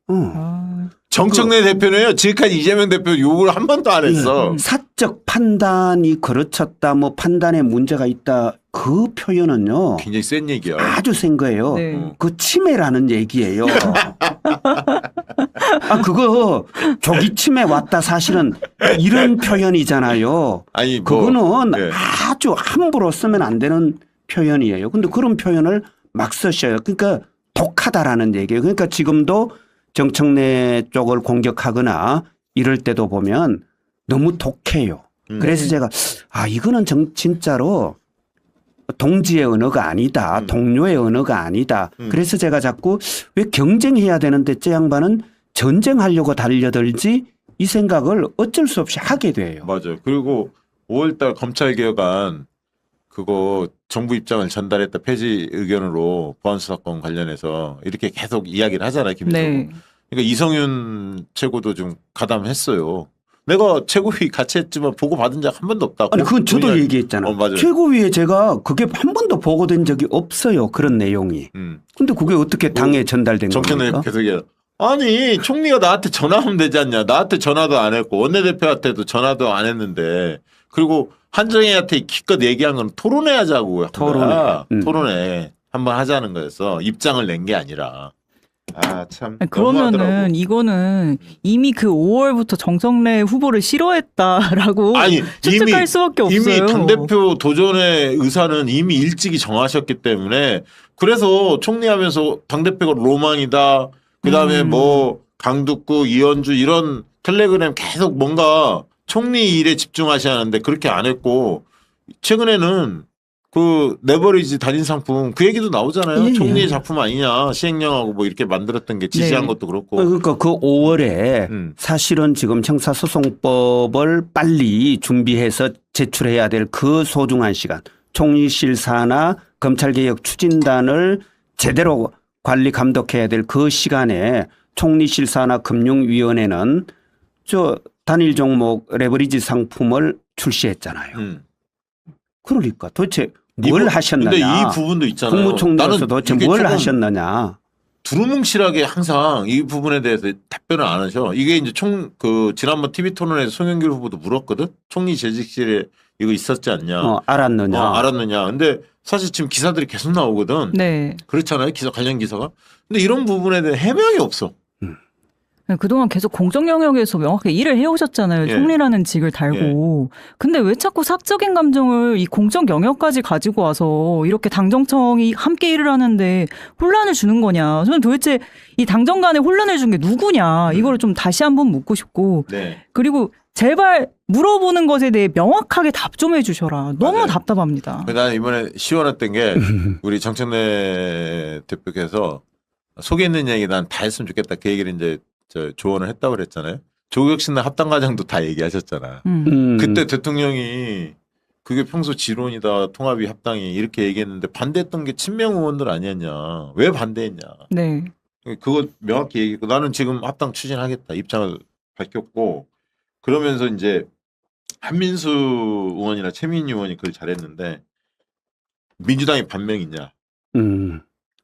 정청래 대표는요. 지금까지 이재명 대표 욕을 한 번도 안 했어. 사적 판단이 그렇쳤다. 뭐 판단에 문제가 있다. 그 표현은요. 굉장히 센 얘기야. 아주 센 거예요. 네. 그 침해라는 얘기예요. 그거 조기 침해 왔다 사실은 이런 표현이잖아요. 아니 뭐, 그거는 아주 함부로 쓰면 안 되는 표현이에요. 근데 그런 표현을 막 쓰셔요. 그러니까 독하다라는 얘기예요. 그러니까 지금도 정청래 쪽을 공격하거나 이럴 때도 보면 너무 독해요. 그래서 제가 이거는 진짜로 동지의 언어가 아니다. 동료의 언어가 아니다. 그래서 제가 자꾸 왜 경쟁해야 되는데 저 양반은 전쟁하려고 달려들지 이 생각을 어쩔 수 없이 하게 돼요. 맞아요. 그리고 5월달 검찰개혁안 그거 정부 입장을 전달했다 폐지 의견으로 보안수사권 관련해서 이렇게 계속 이야기를 하잖아요. 김희석. 네. 그러니까 이성윤 최고도 좀 가담했어요. 내가 최고위 같이 했지만 보고 받은 적 한 번도 없다고. 아니 그건 저도 본인이- 얘기했잖아요. 맞아요. 최고위에 제가 그게 한 번도 보고된 적이 없어요. 그런 내용이. 근데 그게 어떻게 당에 전달된 정청래 겁니까? 계속 얘기해. 아니 총리가 나한테 전화하면 되지 않냐. 나한테 전화도 안 했고 원내대표한테도 전화도 안 했는데 그리고 한정희한테 기껏 얘기한 건 토론회하자고. 토론회. 토론회 한번 하자는 거였어. 입장을 낸 게 아니라. 아 참. 아니, 그러면은 너무하더라고. 이거는 이미 그 5월부터 정성래 후보를 싫어했다라고 아니 추측할 수밖에 없어요. 이미 당대표 도전의 의사는 이미 일찍이 정하셨기 때문에 그래서 총리하면서 당대표가 로망이다. 그다음에 뭐 강두구, 이현주 이런 텔레그램 계속 뭔가 총리 일에 집중하셔야 하는데 그렇게 안 했고 최근에는 그 네버리지 단일 상품 그 얘기도 나오잖아요. 예, 총리의 예. 작품 아니냐. 시행령하고 뭐 이렇게 만들었던 게 지시한 네. 것도 그렇고. 그러니까 그 5월에 사실은 지금 형사소송법을 빨리 준비해서 제출해야 될 그 소중한 시간, 총리실사나 검찰개혁 추진단을 제대로 관리 감독해야 될 그 시간에 총리실사나 금융위원회는 저 단일 종목 레버리지 상품을 출시했잖아요. 그러니까 도대체 뭘 하셨느냐. 근데 이 부분도 있잖아요. 국무총리로서 도대체 이게 뭘 조금 하셨느냐. 두루뭉실하게 항상 이 부분에 대해서 답변을 안 하셔. 이게 이제 지난번 TV 토론에서 송영길 후보도 물었거든. 총리 재직실에 이거 있었지 않냐. 알았느냐. 알았느냐. 근데 사실 지금 기사들이 계속 나오거든. 네. 그렇잖아요. 관련 기사가. 근데 이런 부분에 대해 해명이 없어. 그동안 계속 공적 영역에서 명확하게 일을 해오셨잖아요. 예. 총리라는 직을 달고. 근데 왜 자꾸 사적인 감정을 이 공적 영역까지 가지고 와서 이렇게 당정청이 함께 일을 하는데 혼란을 주는 거냐. 저는 도대체 이 당정 간에 혼란을 준 게 누구냐. 이거를 좀 다시 한번 묻고 싶고. 네. 그리고 제발 물어보는 것에 대해 명확하게 답 좀 해주셔라. 너무 맞아요. 답답합니다. 나는 이번에 시원했던 게 우리 정청래 대표께서 속에 있는 얘기 난 다 했으면 좋겠다. 그 얘기를 이제 조언을 했다고 그랬잖아요. 조국혁신당 합당 과정도 다 얘기하셨잖아. 그때 대통령이 그게 평소 지론이다. 통합이 합당이 이렇게 얘기했는데 반대했던 게 친명 의원들 아니었냐. 왜 반대했냐. 네. 그거 명확히 얘기했고 나는 지금 합당 추진하겠다. 입장을 밝혔고 그러면서 이제 한민수 의원이나 최민희 의원이 그걸 잘했는데 민주당이 반명이냐.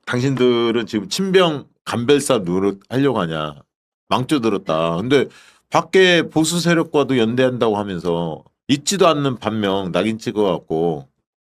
당신들은 지금 친병 간별사 노릇 하려고 하냐. 망조 들었다. 근데 밖에 보수 세력과도 연대한다고 하면서 있지도 않는 반명 낙인 찍어갖고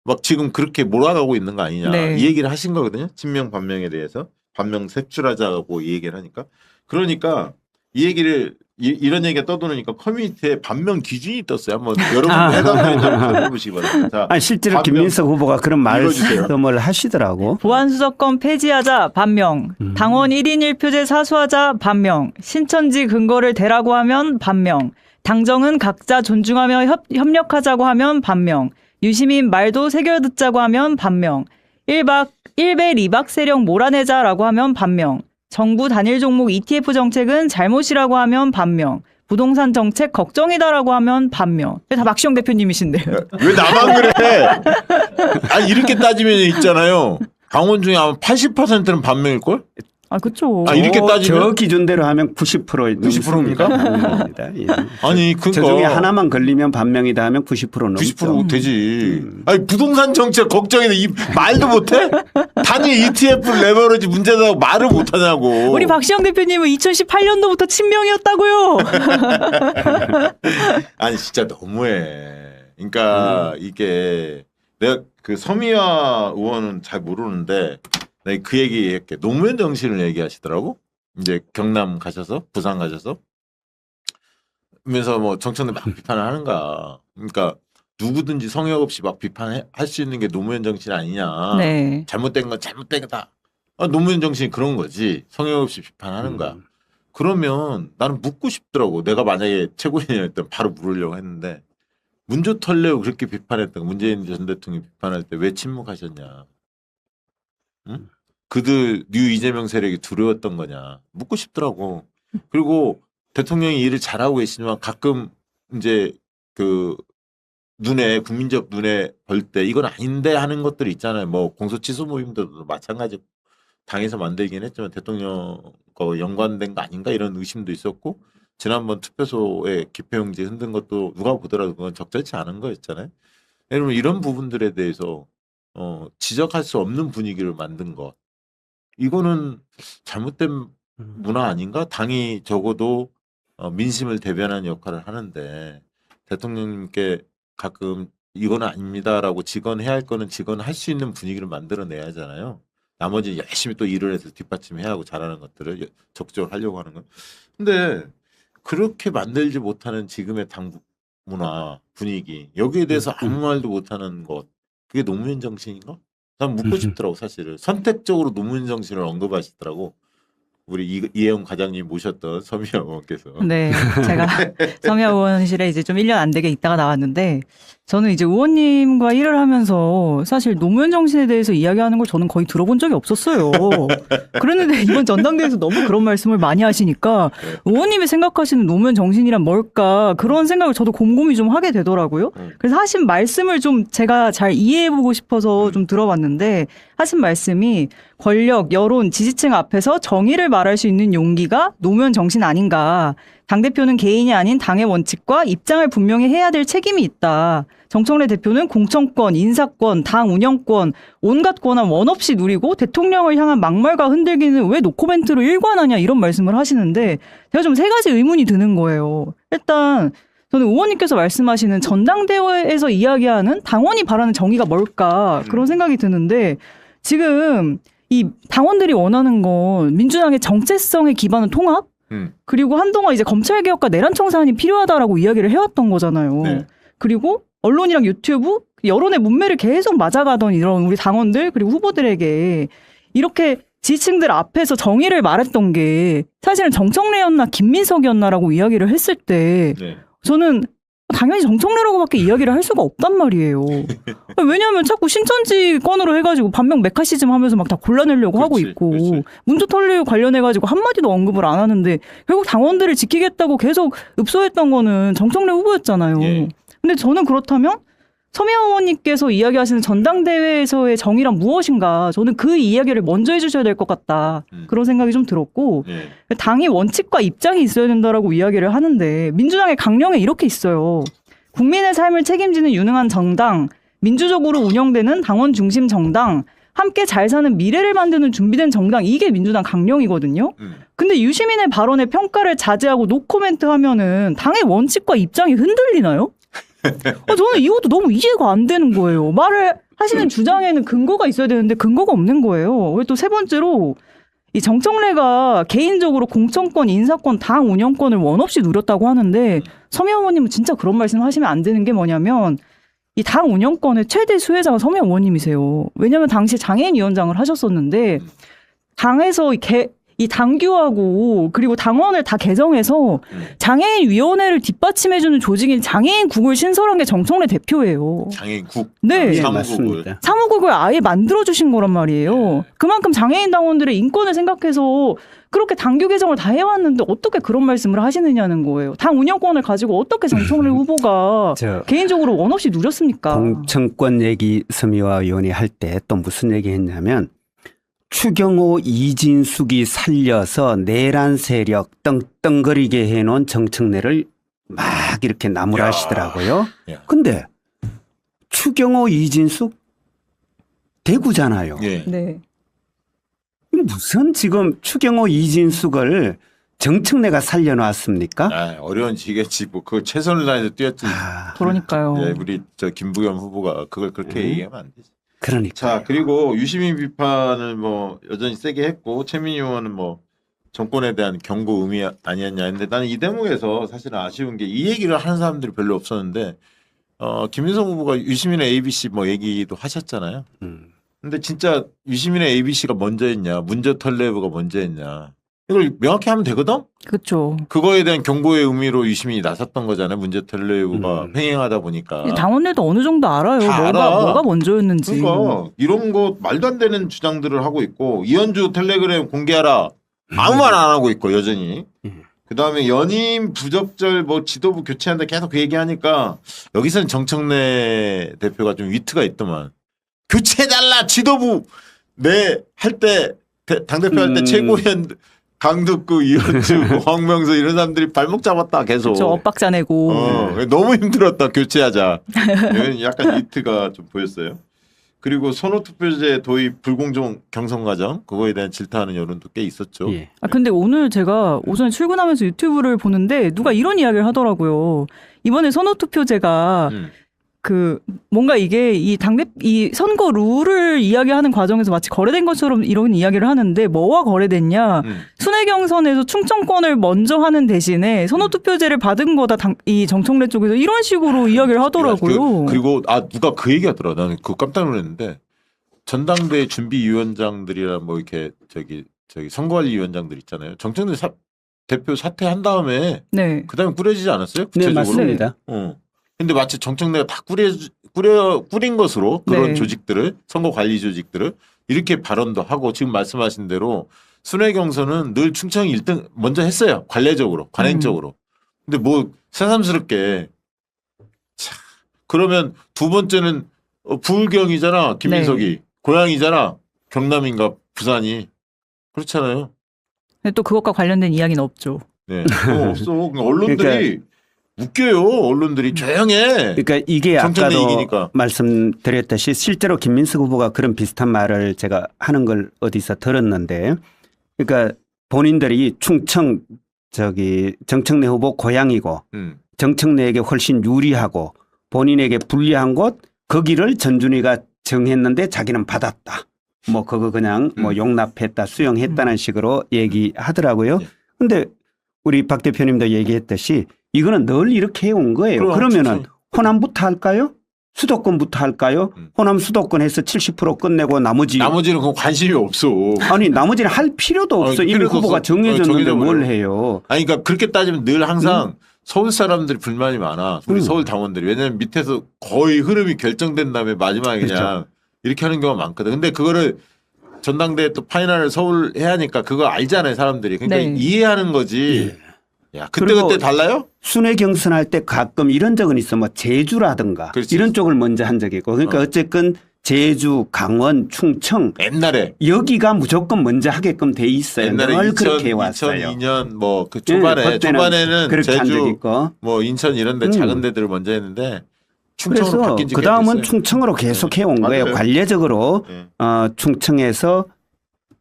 막 지금 그렇게 몰아가고 있는 거 아니냐. 네. 이 얘기를 하신 거거든요. 친명 반명에 대해서. 반명 색출하자고 이 얘기를 하니까. 그러니까 이 얘기를 이런 얘기가 떠도니까 커뮤니티에 반명 기준이 떴어요. 한번 여러분 해당하는 해보시기 바랍니다. 자, 실제로 반명. 김민석 후보가 그런 읽어주세요. 말씀을 하시더라고. 보안수사권 폐지하자 반명. 당원 1인 1표제 사수하자 반명. 신천지 근거를 대라고 하면 반명. 당정은 각자 존중하며 협력하자고 하면 반명. 유시민 말도 새겨 듣자고 하면 반명. 1박 1배 2박 세력 몰아내자라고 하면 반명. 정부 단일 종목 ETF 정책은 잘못이라고 하면 반명. 부동산 정책 걱정이다라고 하면 반명. 다 박시영 대표님이신데요. 왜 나만 그래? 아니 이렇게 따지면 있잖아요. 강원 중에 아마 80%는 반명일걸? 아, 그쵸. 아, 이렇게 따지면? 저 기준대로 하면 90% 90%입니까? 넘습니다. 예. 아니 그러니까 저 중에 하나만 걸리면 반명이다 하면 90% 넘죠. 90% 되지. 아니 부동산 정책 걱정인데 이 말도 못해? 단위 ETF 레버리지 문제다고 말을 못하냐고. 우리 박시영 대표님은 2018년도부터 친명이었다고요. 아니 진짜 너무해. 그러니까 이게 내가 그 서미화 의원은 잘 모르는데 내가 그 얘기했게 노무현 정신을 얘기하시더라고. 이제 경남 가셔서 부산 가셔서 그러면서 뭐 정청래 막 비판을 하는가. 그러니까 누구든지 성역 없이 막 비판할 수 있는 게 노무현 정신 아니냐. 네. 잘못된 건 잘못된 거다. 노무현 정신이 그런 거지. 성역 없이 비판하는 거야. 그러면 나는 묻고 싶더라고. 내가 만약에 최고위원이었다면 바로 물으려고 했는데 문조 털레오 그렇게 비판했던 거, 문재인 전 대통령이 비판할 때 왜 침묵하셨냐. 응? 그들 뉴 이재명 세력이 두려웠던 거냐. 묻고 싶더라고. 그리고 대통령이 일을 잘하고 계시지만 가끔 이제 그 눈에 국민적 눈에 볼 때 이건 아닌데 하는 것들이 있잖아요. 뭐 공소 취소 모임도 마찬가지 당에서 만들긴 했지만 대통령과 연관된 거 아닌가 이런 의심도 있었고 지난번 투표소에 기표용지 흔든 것도 누가 보더라도 그건 적절치 않은 거였잖아요. 여러분 이런 부분들에 대해서 지적할 수 없는 분위기를 만든 것 이거는 잘못된 문화 아닌가? 당이 적어도 민심을 대변하는 역할을 하는데 대통령님께 가끔 이거는 아닙니다라고 직언해야 할 거는 직언할 수 있는 분위기를 만들어내야 하잖아요. 나머지 열심히 또 일을 해서 뒷받침해야 하고 잘하는 것들을 적극적으로 하려고 하는 건. 근데 그렇게 만들지 못하는 지금의 당 문화 분위기 여기에 대해서 아무 말도 못하는 것 그게 노무현 정신인가? 난 묻고 싶더라고 사실은. 선택적으로 노무현 정신을 언급하시더라고. 우리 이혜영 과장님 모셨던 서미아 의원께서. 네, 제가 서미아 의원실에 이제 좀 1년 안 되게 있다가 나왔는데 저는 이제 의원님과 일을 하면서 사실 노무현 정신에 대해서 이야기하는 걸 저는 거의 들어본 적이 없었어요. 그랬는데 이번 전당대회에서 너무 그런 말씀을 많이 하시니까 의원님이 생각하시는 노무현 정신이란 뭘까 그런 생각을 저도 곰곰이 좀 하게 되더라고요. 그래서 하신 말씀을 좀 제가 잘 이해해보고 싶어서 좀 들어봤는데 하신 말씀이 권력, 여론, 지지층 앞에서 정의를 말할 수 있는 용기가 노무현 정신 아닌가. 당대표는 개인이 아닌 당의 원칙과 입장을 분명히 해야 될 책임이 있다. 정청래 대표는 공천권, 인사권, 당 운영권, 온갖 권한 원 없이 누리고 대통령을 향한 막말과 흔들기는 왜 노코멘트로 일관하냐 이런 말씀을 하시는데 제가 좀 세 가지 의문이 드는 거예요. 일단 저는 의원님께서 말씀하시는 전당대회에서 이야기하는 당원이 바라는 정의가 뭘까 그런 생각이 드는데 지금 이 당원들이 원하는 건 민주당의 정체성에 기반한 통합 그리고 한동안 이제 검찰개혁과 내란 청산이 필요하다라고 이야기를 해왔던 거잖아요. 네. 그리고 언론이랑 유튜브 여론의 문매를 계속 맞아가던 이런 우리 당원들 그리고 후보들에게 이렇게 지지층들 앞에서 정의를 말했던 게 사실은 정청래였나 김민석이었나라고 이야기를 했을 때 네. 저는 당연히 정청래라고밖에 이야기를 할 수가 없단 말이에요. 왜냐하면 자꾸 신천지 건으로 해가지고 반명 메카시즘 하면서 막 다 골라내려고 하고 그렇지, 있고 그렇지. 문두털리 관련해가지고 한마디도 언급을 안 하는데 결국 당원들을 지키겠다고 계속 읍소했던 거는 정청래 후보였잖아요. 예. 근데 저는 그렇다면 서미아 의원님께서 이야기하시는 전당대회에서의 정의란 무엇인가 저는 그 이야기를 먼저 해주셔야 될 것 같다. 그런 생각이 좀 들었고 예. 당의 원칙과 입장이 있어야 된다라고 이야기를 하는데 민주당의 강령에 이렇게 있어요. 국민의 삶을 책임지는 유능한 정당, 민주적으로 운영되는 당원 중심 정당, 함께 잘 사는 미래를 만드는 준비된 정당 이게 민주당 강령이거든요. 근데 유시민의 발언에 평가를 자제하고 노코멘트 하면은 당의 원칙과 입장이 흔들리나요? 저는 이것도 너무 이해가 안 되는 거예요. 말을 하시는 주장에는 근거가 있어야 되는데 근거가 없는 거예요. 왜 또 세 번째로 이 정청래가 개인적으로 공천권, 인사권, 당 운영권을 원 없이 누렸다고 하는데 서미아 의원님은 진짜 그런 말씀 하시면 안 되는 게 뭐냐면 이 당 운영권의 최대 수혜자가 서미아 의원님이세요. 왜냐하면 당시 장애인 위원장을 하셨었는데 당에서 이 당규하고 그리고 당원을 다 개정해서 장애인 위원회를 뒷받침해주는 조직인 장애인국을 신설한 게 정청래 대표예요. 장애인국. 네. 예, 사무국을. 맞습니다. 사무국을 아예 만들어주신 거란 말이에요. 그만큼 장애인 당원들의 인권을 생각해서 그렇게 당규 개정을 다 해왔는데 어떻게 그런 말씀을 하시느냐는 거예요. 당 운영권을 가지고 어떻게 정청래 후보가 개인적으로 원 없이 누렸습니까? 공천권 얘기 서미화 의원이 할 때 또 무슨 얘기 했냐면 추경호 이진숙이 살려서 내란 세력 떵떵거리게 해놓은 정청래를 막 이렇게 나무라시더라고요. 근데 추경호 이진숙 대구잖아요. 예. 네. 무슨 지금 추경호 이진숙을 정청래가 살려놨습니까? 아, 어려운지겠지. 뭐 그걸 최선을 다해서 뛰었지. 그러니까요. 예, 우리 저 김부겸 후보가 그걸 그렇게 얘기하면 안 되지. 그러니까. 자, 그리고 유시민 비판을 뭐 여전히 세게 했고 최민희 의원은 뭐 정권에 대한 경고 의미 아니었냐 했는데 나는 이 대목에서 사실은 아쉬운 게 이 얘기를 하는 사람들이 별로 없었는데 김민석 후보가 유시민의 ABC 뭐 얘기도 하셨잖아요. 근데 진짜 유시민의 ABC가 먼저 했냐, 문제털레브가 먼저 했냐. 이걸 명확히 하면 되거든? 그렇죠. 그거에 대한 경고의 의미로 유시민이 나섰던 거잖아요. 문제털레브가 횡행하다 보니까. 당원들도 어느 정도 알아요. 다 알아. 뭐가 먼저였는지. 그러니까 이런 거 말도 안 되는 주장들을 하고 있고 이현주 텔레그램 공개하라. 아무 말 안 하고 있고 여전히. 그다음에 연임 부적절 뭐 지도부 교체한다 계속 그 얘기하니까 여기서는 정청래 대표가 좀 위트가 있더만. 교체해달라 지도부 내 할 때 당대표 할 때 최고위원 강덕구, 이현주, 황명수 이런 사람들이 발목 잡았다 계속. 저 엇박자 내고. 너무 힘들었다 교체하자. 이건 약간 위트가 좀 보였어요. 그리고 선호투표제 도입 불공정 경선 과정 그거에 대한 질타하는 여론도 꽤 있었죠. 예. 근데 오늘 제가 오전에 출근하면서 유튜브를 보는데 누가 이런 이야기를 하더라고요. 이번에 선호투표제가 그 뭔가 이게 이 선거 룰을 이야기하는 과정에서 마치 거래된 것처럼 이런 이야기를 하는데 뭐와 거래됐냐? 순회 경선에서 충청권을 먼저 하는 대신에 선호투표제를 받은 거다 이 정청래 쪽에서 이런 식으로 이야기를 하더라고요. 그리고 누가 그 얘기하더라. 나는 그거 깜짝 놀랐는데 전당대 준비위원장들이나 뭐 이렇게 저기 선거관리위원장들 있잖아요. 정청래 대표 사퇴한 다음에 네. 그다음에 꾸려지지 않았어요? 네, 구체적으로? 맞습니다. 근데 마치 정청래가 다 꾸린 것으로 그런 네. 조직들을 선거 관리 조직들을 이렇게 발언도 하고 지금 말씀하신 대로 순회 경선은 늘 충청이 1등 먼저 했어요. 관례적으로 관행적으로. 근데 뭐 새삼스럽게 참, 그러면 두 번째는 부울경이잖아. 김민석이 네. 고향이잖아. 경남인가 부산이 그렇잖아요. 근데 또 그것과 관련된 이야기는 없죠. 네, 그거 없어. 그러니까 언론들이 웃겨요. 언론들이 조용해. 그러니까 이게 정청래 아까도 이기니까. 말씀드렸듯이 실제로 김민석 후보가 그런 비슷한 말을 제가 하는 걸 어디서 들었는데, 그러니까 본인들이 충청 정청래 후보 고향이고 정청래에게 훨씬 유리하고 본인에게 불리한 곳 거기를 전준희가 정했는데 자기는 받았다. 뭐 그거 그냥 뭐 용납했다, 수용했다는 식으로 얘기하더라고요. 근데 우리 박 대표님도 얘기했듯이 이거는 늘 이렇게 해온 거예요. 그러면은 호남부터 할까요? 수도권부터 할까요? 호남 수도권 해서 70% 끝내고 나머지는 그건 관심이 없어. 아니 나머지는 할 필요도 없어. 이미 필요도 후보가 없어. 정해졌는데 뭘 정해져버려. 해요? 아니 그러니까 그렇게 따지면 늘 항상 서울 사람들이 불만이 많아. 우리 서울 당원들이. 왜냐면 밑에서 거의 흐름이 결정된 다음에 마지막에 그냥 그렇죠. 이렇게 하는 경우가 많거든. 근데 그거를 전당대회 또 파이널을 서울 해야 하니까 그거 알잖아요, 사람들이. 그러니까 네. 이해하는 거지. 야, 그리고 그때 달라요? 순회 경선할 때 가끔 이런 적은 있어. 뭐 제주라든가 그렇지. 이런 쪽을 먼저 한 적이 있고. 그러니까 어쨌건 제주, 강원, 충청 옛날에 여기가 무조건 먼저 하게끔 돼 있어요. 옛날에 늘 그렇게 해왔어요. 2002년 뭐 그 그때는 초반에는 그렇게 한 적이 제주 있고. 뭐 인천 이런 데 작은 데들을 먼저 했는데 충청으로 그래서 바뀐 적이 그 다음은 있어요. 충청으로 계속 해온 거예요. 맞아요. 관례적으로 네. 충청에서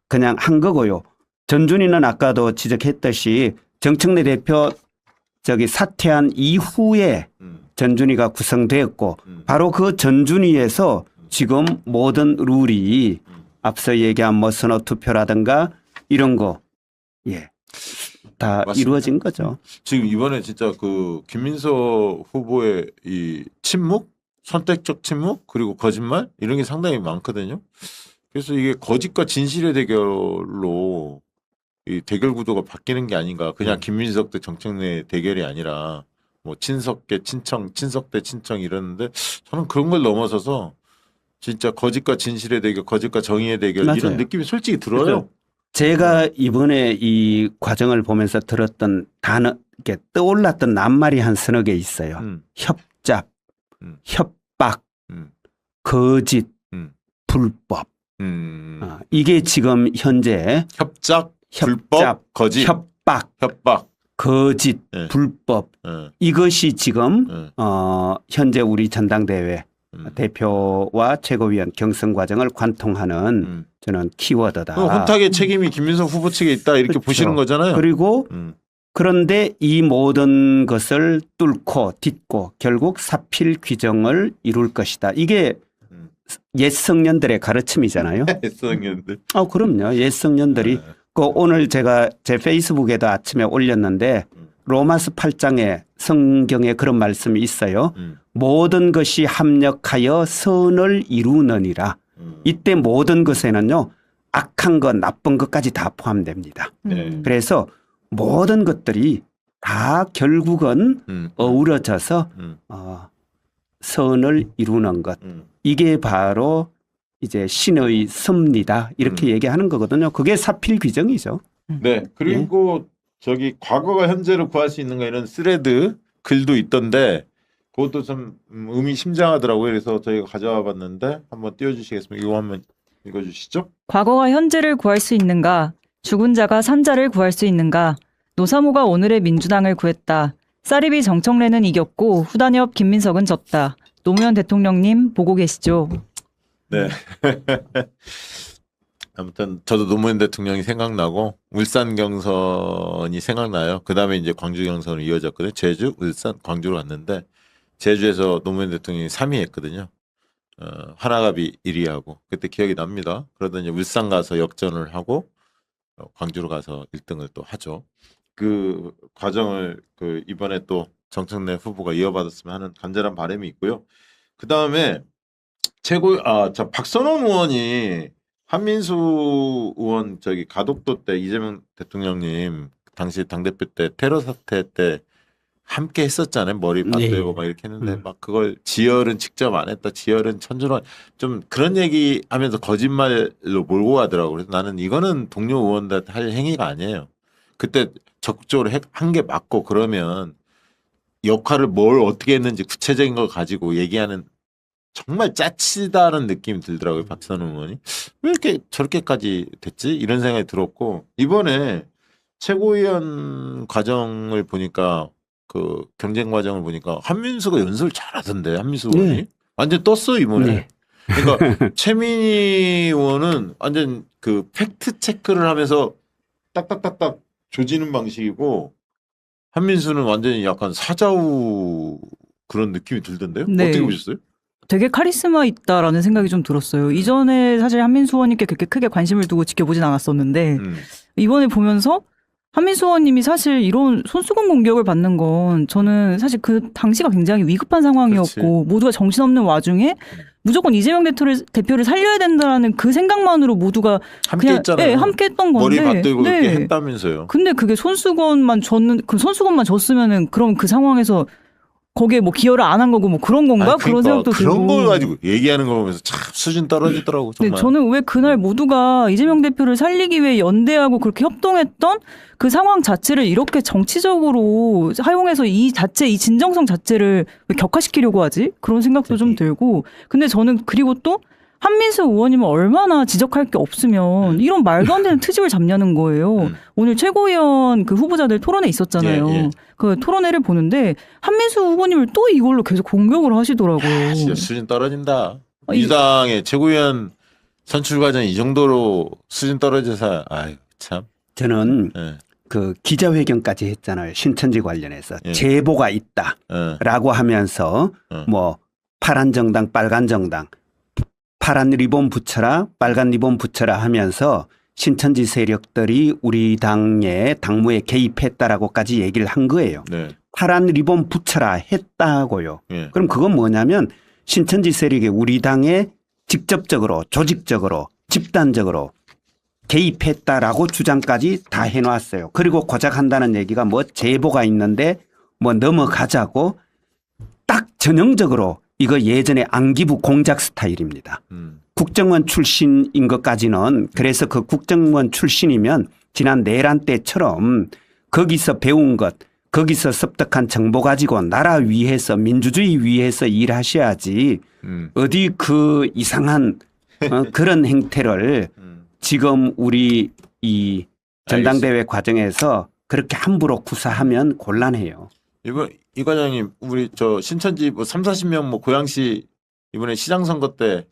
그냥 한 거고요. 전준희는 아까도 지적했듯이 정청래 대표 사퇴한 이후에 전준희가 구성되었고 바로 그 전준희에서 지금 모든 룰이 앞서 얘기한 뭐 선호투표라든가 이런 거 다 맞습니다. 이루어진 거죠. 지금 이번에 진짜 그 김민석 후보의 이 침묵, 선택적 침묵 그리고 거짓말 이런 게 상당히 많거든요. 그래서 이게 거짓과 진실의 대결로 이 대결 구도가 바뀌는 게 아닌가. 그냥 김민석 대 정청래 대결이 아니라 뭐 친석 대 친청, 친석 대 친청 이러는데 저는 그런 걸 넘어서서 진짜 거짓과 진실의 대결, 거짓과 정의의 대결 맞아요. 이런 느낌이 솔직히 들어요. 그러니까 제가 이번에 이 과정을 보면서 들었던 단어, 이렇게 떠올랐던 낱말이 한 서너 개 있어요. 협잡, 협박, 거짓, 불법. 이게 지금 현재 협작, 불법, 거짓, 협박, 거짓, 네. 불법 이것이 지금 현재 우리 전당대회 대표와 최고위원 경선 과정을 관통하는 저는 키워드다. 혼탁의 책임이 김민석 후보 측에 있다 이렇게 그렇죠. 보시는 거잖아요. 그리고 그런데 이 모든 것을 뚫고 딛고 결국 사필 규정을 이룰 것이다. 이게 옛 성년들의 가르침이잖아요. 애써년들. 그럼요. 옛 성년들이 그 오늘 제가 제 페이스북에도 아침에 올렸는데 로마서 8장에 성경에 그런 말씀이 있어요. 모든 것이 합력하여 선을 이루느니라. 이때 모든 것에는요. 악한 것, 나쁜 것까지 다 포함됩니다. 그래서 모든 것들이 다 결국은 어우러져서 선을 이루는 것. 이게 바로 이제 신의 섭리다. 이렇게 얘기하는 거거든요. 그게 사필 규정이죠. 네. 그리고 저기 과거가 현재를 구할 수 있는가 이런 스레드 글도 있던데 그것도 좀 의미심장하더라고요. 그래서 저희가 가져와 봤는데 한번 띄워주시겠습니까? 이거 한번 읽어주시죠. 과거가 현재를 구할 수 있는가? 죽은 자가 산 자를 구할 수 있는가? 노사모가 오늘의 민주당을 구했다. 사리비 정청래는 이겼고 후단협 김민석은 졌다. 노무현 대통령님 보고 계시죠? 네. 아무튼 저도 노무현 대통령이 생각나고 울산 경선이 생각나요. 그다음에 이제 광주 경선으로 이어졌거든요. 제주, 울산, 광주로 갔는데 제주에서 노무현 대통령이 3위 했거든요. 하나갑이 1위 하고 그때 기억이 납니다. 그러더니 울산 가서 역전을 하고 광주로 가서 1등을 또 하죠. 그 과정을 그 이번에 또 정청래 후보가 이어받았으면 하는 간절한 바람이 있고요. 그다음에 박선원 의원이 한민수 의원 저기 가덕도 때 이재명 대통령님 당시 당대표 때 테러 사태 때 함께 했었잖아요. 머리 반대고 막 이렇게 했는데 막 그걸 지열은 직접 안 했다. 지열은 천준환 좀 그런 얘기 하면서 거짓말로 몰고 가더라고요. 그래서 나는 이거는 동료 의원들한테 할 행위가 아니에요. 그때 적극적으로 한 게 맞고 그러면 역할을 뭘 어떻게 했는지 구체적인 걸 가지고 얘기하는 정말 짜치다는 느낌이 들더라고요. 박선원 의원이. 왜 이렇게 저렇게까지 됐지? 이런 생각이 들었고 이번에 최고위원 과정을 보니까 그 경쟁 과정을 보니까 한민수가 연설을 잘하던데 한민수 의원이. 네. 완전 떴어 이번에. 네. 그러니까 최민희 의원은 완전 그 팩트 체크를 하면서 딱딱딱딱 조지는 방식이고 한민수는 완전히 약간 사자우 그런 느낌이 들던데요? 네. 어떻게 보셨어요? 되게 카리스마 있다라는 생각이 좀 들었어요. 이전에 사실 한민수 의원님께 그렇게 크게 관심을 두고 지켜보진 않았었는데 이번에 보면서 한민수 의원님이 사실 이런 손수건 공격을 받는 건 저는 사실 그 당시가 굉장히 위급한 상황이었고 그렇지. 모두가 정신없는 와중에 무조건 이재명 대표를 살려야 된다라는 그 생각만으로 모두가 함께 그냥 했잖아요. 네, 함께 했던 머리 건데 받들고 그렇게 했다면서요. 근데 그게 손수건만 줬으면은 그럼 그 상황에서 거기에 뭐 기여를 안 한 거고 뭐 그런 건가? 아니, 그런 그러니까 생각도 그런 들고. 걸 가지고 얘기하는 걸 보면서 참 수준 떨어지더라고 정말. 네, 저는 왜 그날 모두가 이재명 대표를 살리기 위해 연대하고 그렇게 협동했던 그 상황 자체를 이렇게 정치적으로 사용해서 이 진정성 자체를 왜 격화시키려고 하지? 그런 생각도 좀 들고. 근데 저는 그리고 또 한민수 의원님은 얼마나 지적할 게 없으면 이런 말도 안 되는 트집을 잡냐는 거예요. 오늘 최고위원 그 후보자들 토론회 있었잖아요. 예. 그 토론회를 보는데 한민수 후보님을 또 이걸로 계속 공격을 하시더라고요. 진짜 수준 떨어진다. 민주당의 최고위원 선출 과정이 이 정도로 수준 떨어져서 아유 참. 저는 예. 그 기자회견까지 했잖아요. 신천지 관련해서 예. 제보가 있다라고 하면서 뭐 파란 정당, 빨간 정당, 파란 리본 붙여라, 빨간 리본 붙여라 하면서 신천지 세력들이 우리 당의 당무에 개입했다라고까지 얘기를 한 거예요. 네. 파란 리본 붙여라 했다고요. 예. 그럼 그건 뭐냐면 신천지 세력이 우리 당에 직접적으로, 조직적으로, 집단적으로 개입했다라고 주장까지 다 해놨어요. 그리고 고작 한다는 얘기가 뭐 제보가 있는데 뭐 넘어가자고 딱 전형적으로 이거 예전에 안기부 공작 스타일입니다. 국정원 출신인 것까지는 그래서 그 국정원 출신이면 지난 내란 때처럼 거기서 배운 것, 거기서 습득한 정보 가지고 나라 위해서 민주주의 위해서 일하셔야지 어디 그 이상한 그런 행태를 지금 우리 이 전당대회 과정에서 그렇게 함부로 구사하면 곤란해요. 이 과장님 우리 저 신천지 뭐 30-40명 뭐 고양시 이번에 시장 선거 때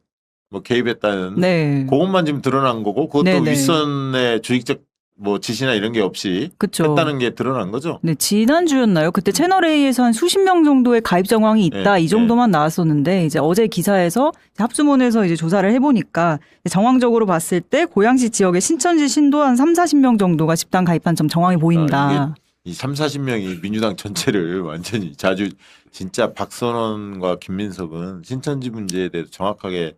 뭐 개입했다는 네. 그것만 지금 드러난 거고 그것도 네네. 윗선의 조직적 뭐 지시나 이런 게 없이 그쵸. 했다는 게 드러난 거죠. 네, 지난주였나요? 그때 채널A에서 한 수십 명 정도의 가입 정황이 있다. 네, 이 정도만 나왔었는데, 이제 어제 기사에서 합수문에서 이제 조사를 해보니까 정황적으로 봤을 때 고양시 지역의 신천지 신도 한 30-40명 정도가 집단 가입한 점 정황이 보인다. 이 30-40명이 민주당 전체를 완전히 진짜 박선원과 김민석은 신천지 문제에 대해서 정확하게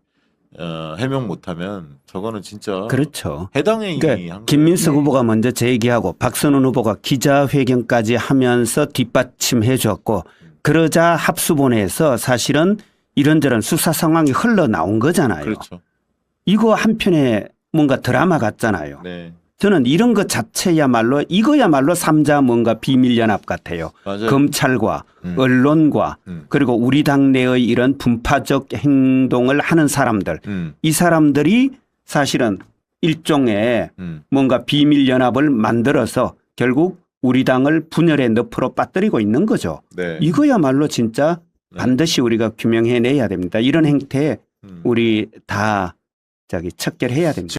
해명 못하면 저거는 진짜 그렇죠. 해당행위 그러니까 한 김민석 네. 후보가 먼저 제기하고 박선원 후보가 기자회견까지 하면서 뒷받침해 줬고 그러자 합수본에서 사실은 이런저런 수사 상황이 흘러나온 거잖아요. 그렇죠. 이거 한편에 뭔가 드라마 같잖아요. 네. 저는 이런 것 자체야말로 이거야말로 삼자 뭔가 비밀연합 같아요. 맞아요. 검찰과 언론과 그리고 우리 당내의 이런 분파적 행동을 하는 사람들 이 사람들이 사실은 일종의 뭔가 비밀연합을 만들어서 결국 우리 당을 분열의 늪으로 빠뜨리고 있는 거죠. 네. 이거야말로 진짜 반드시 우리가 규명해내야 됩니다. 이런 행태에 우리 다 척결해야 됩니다.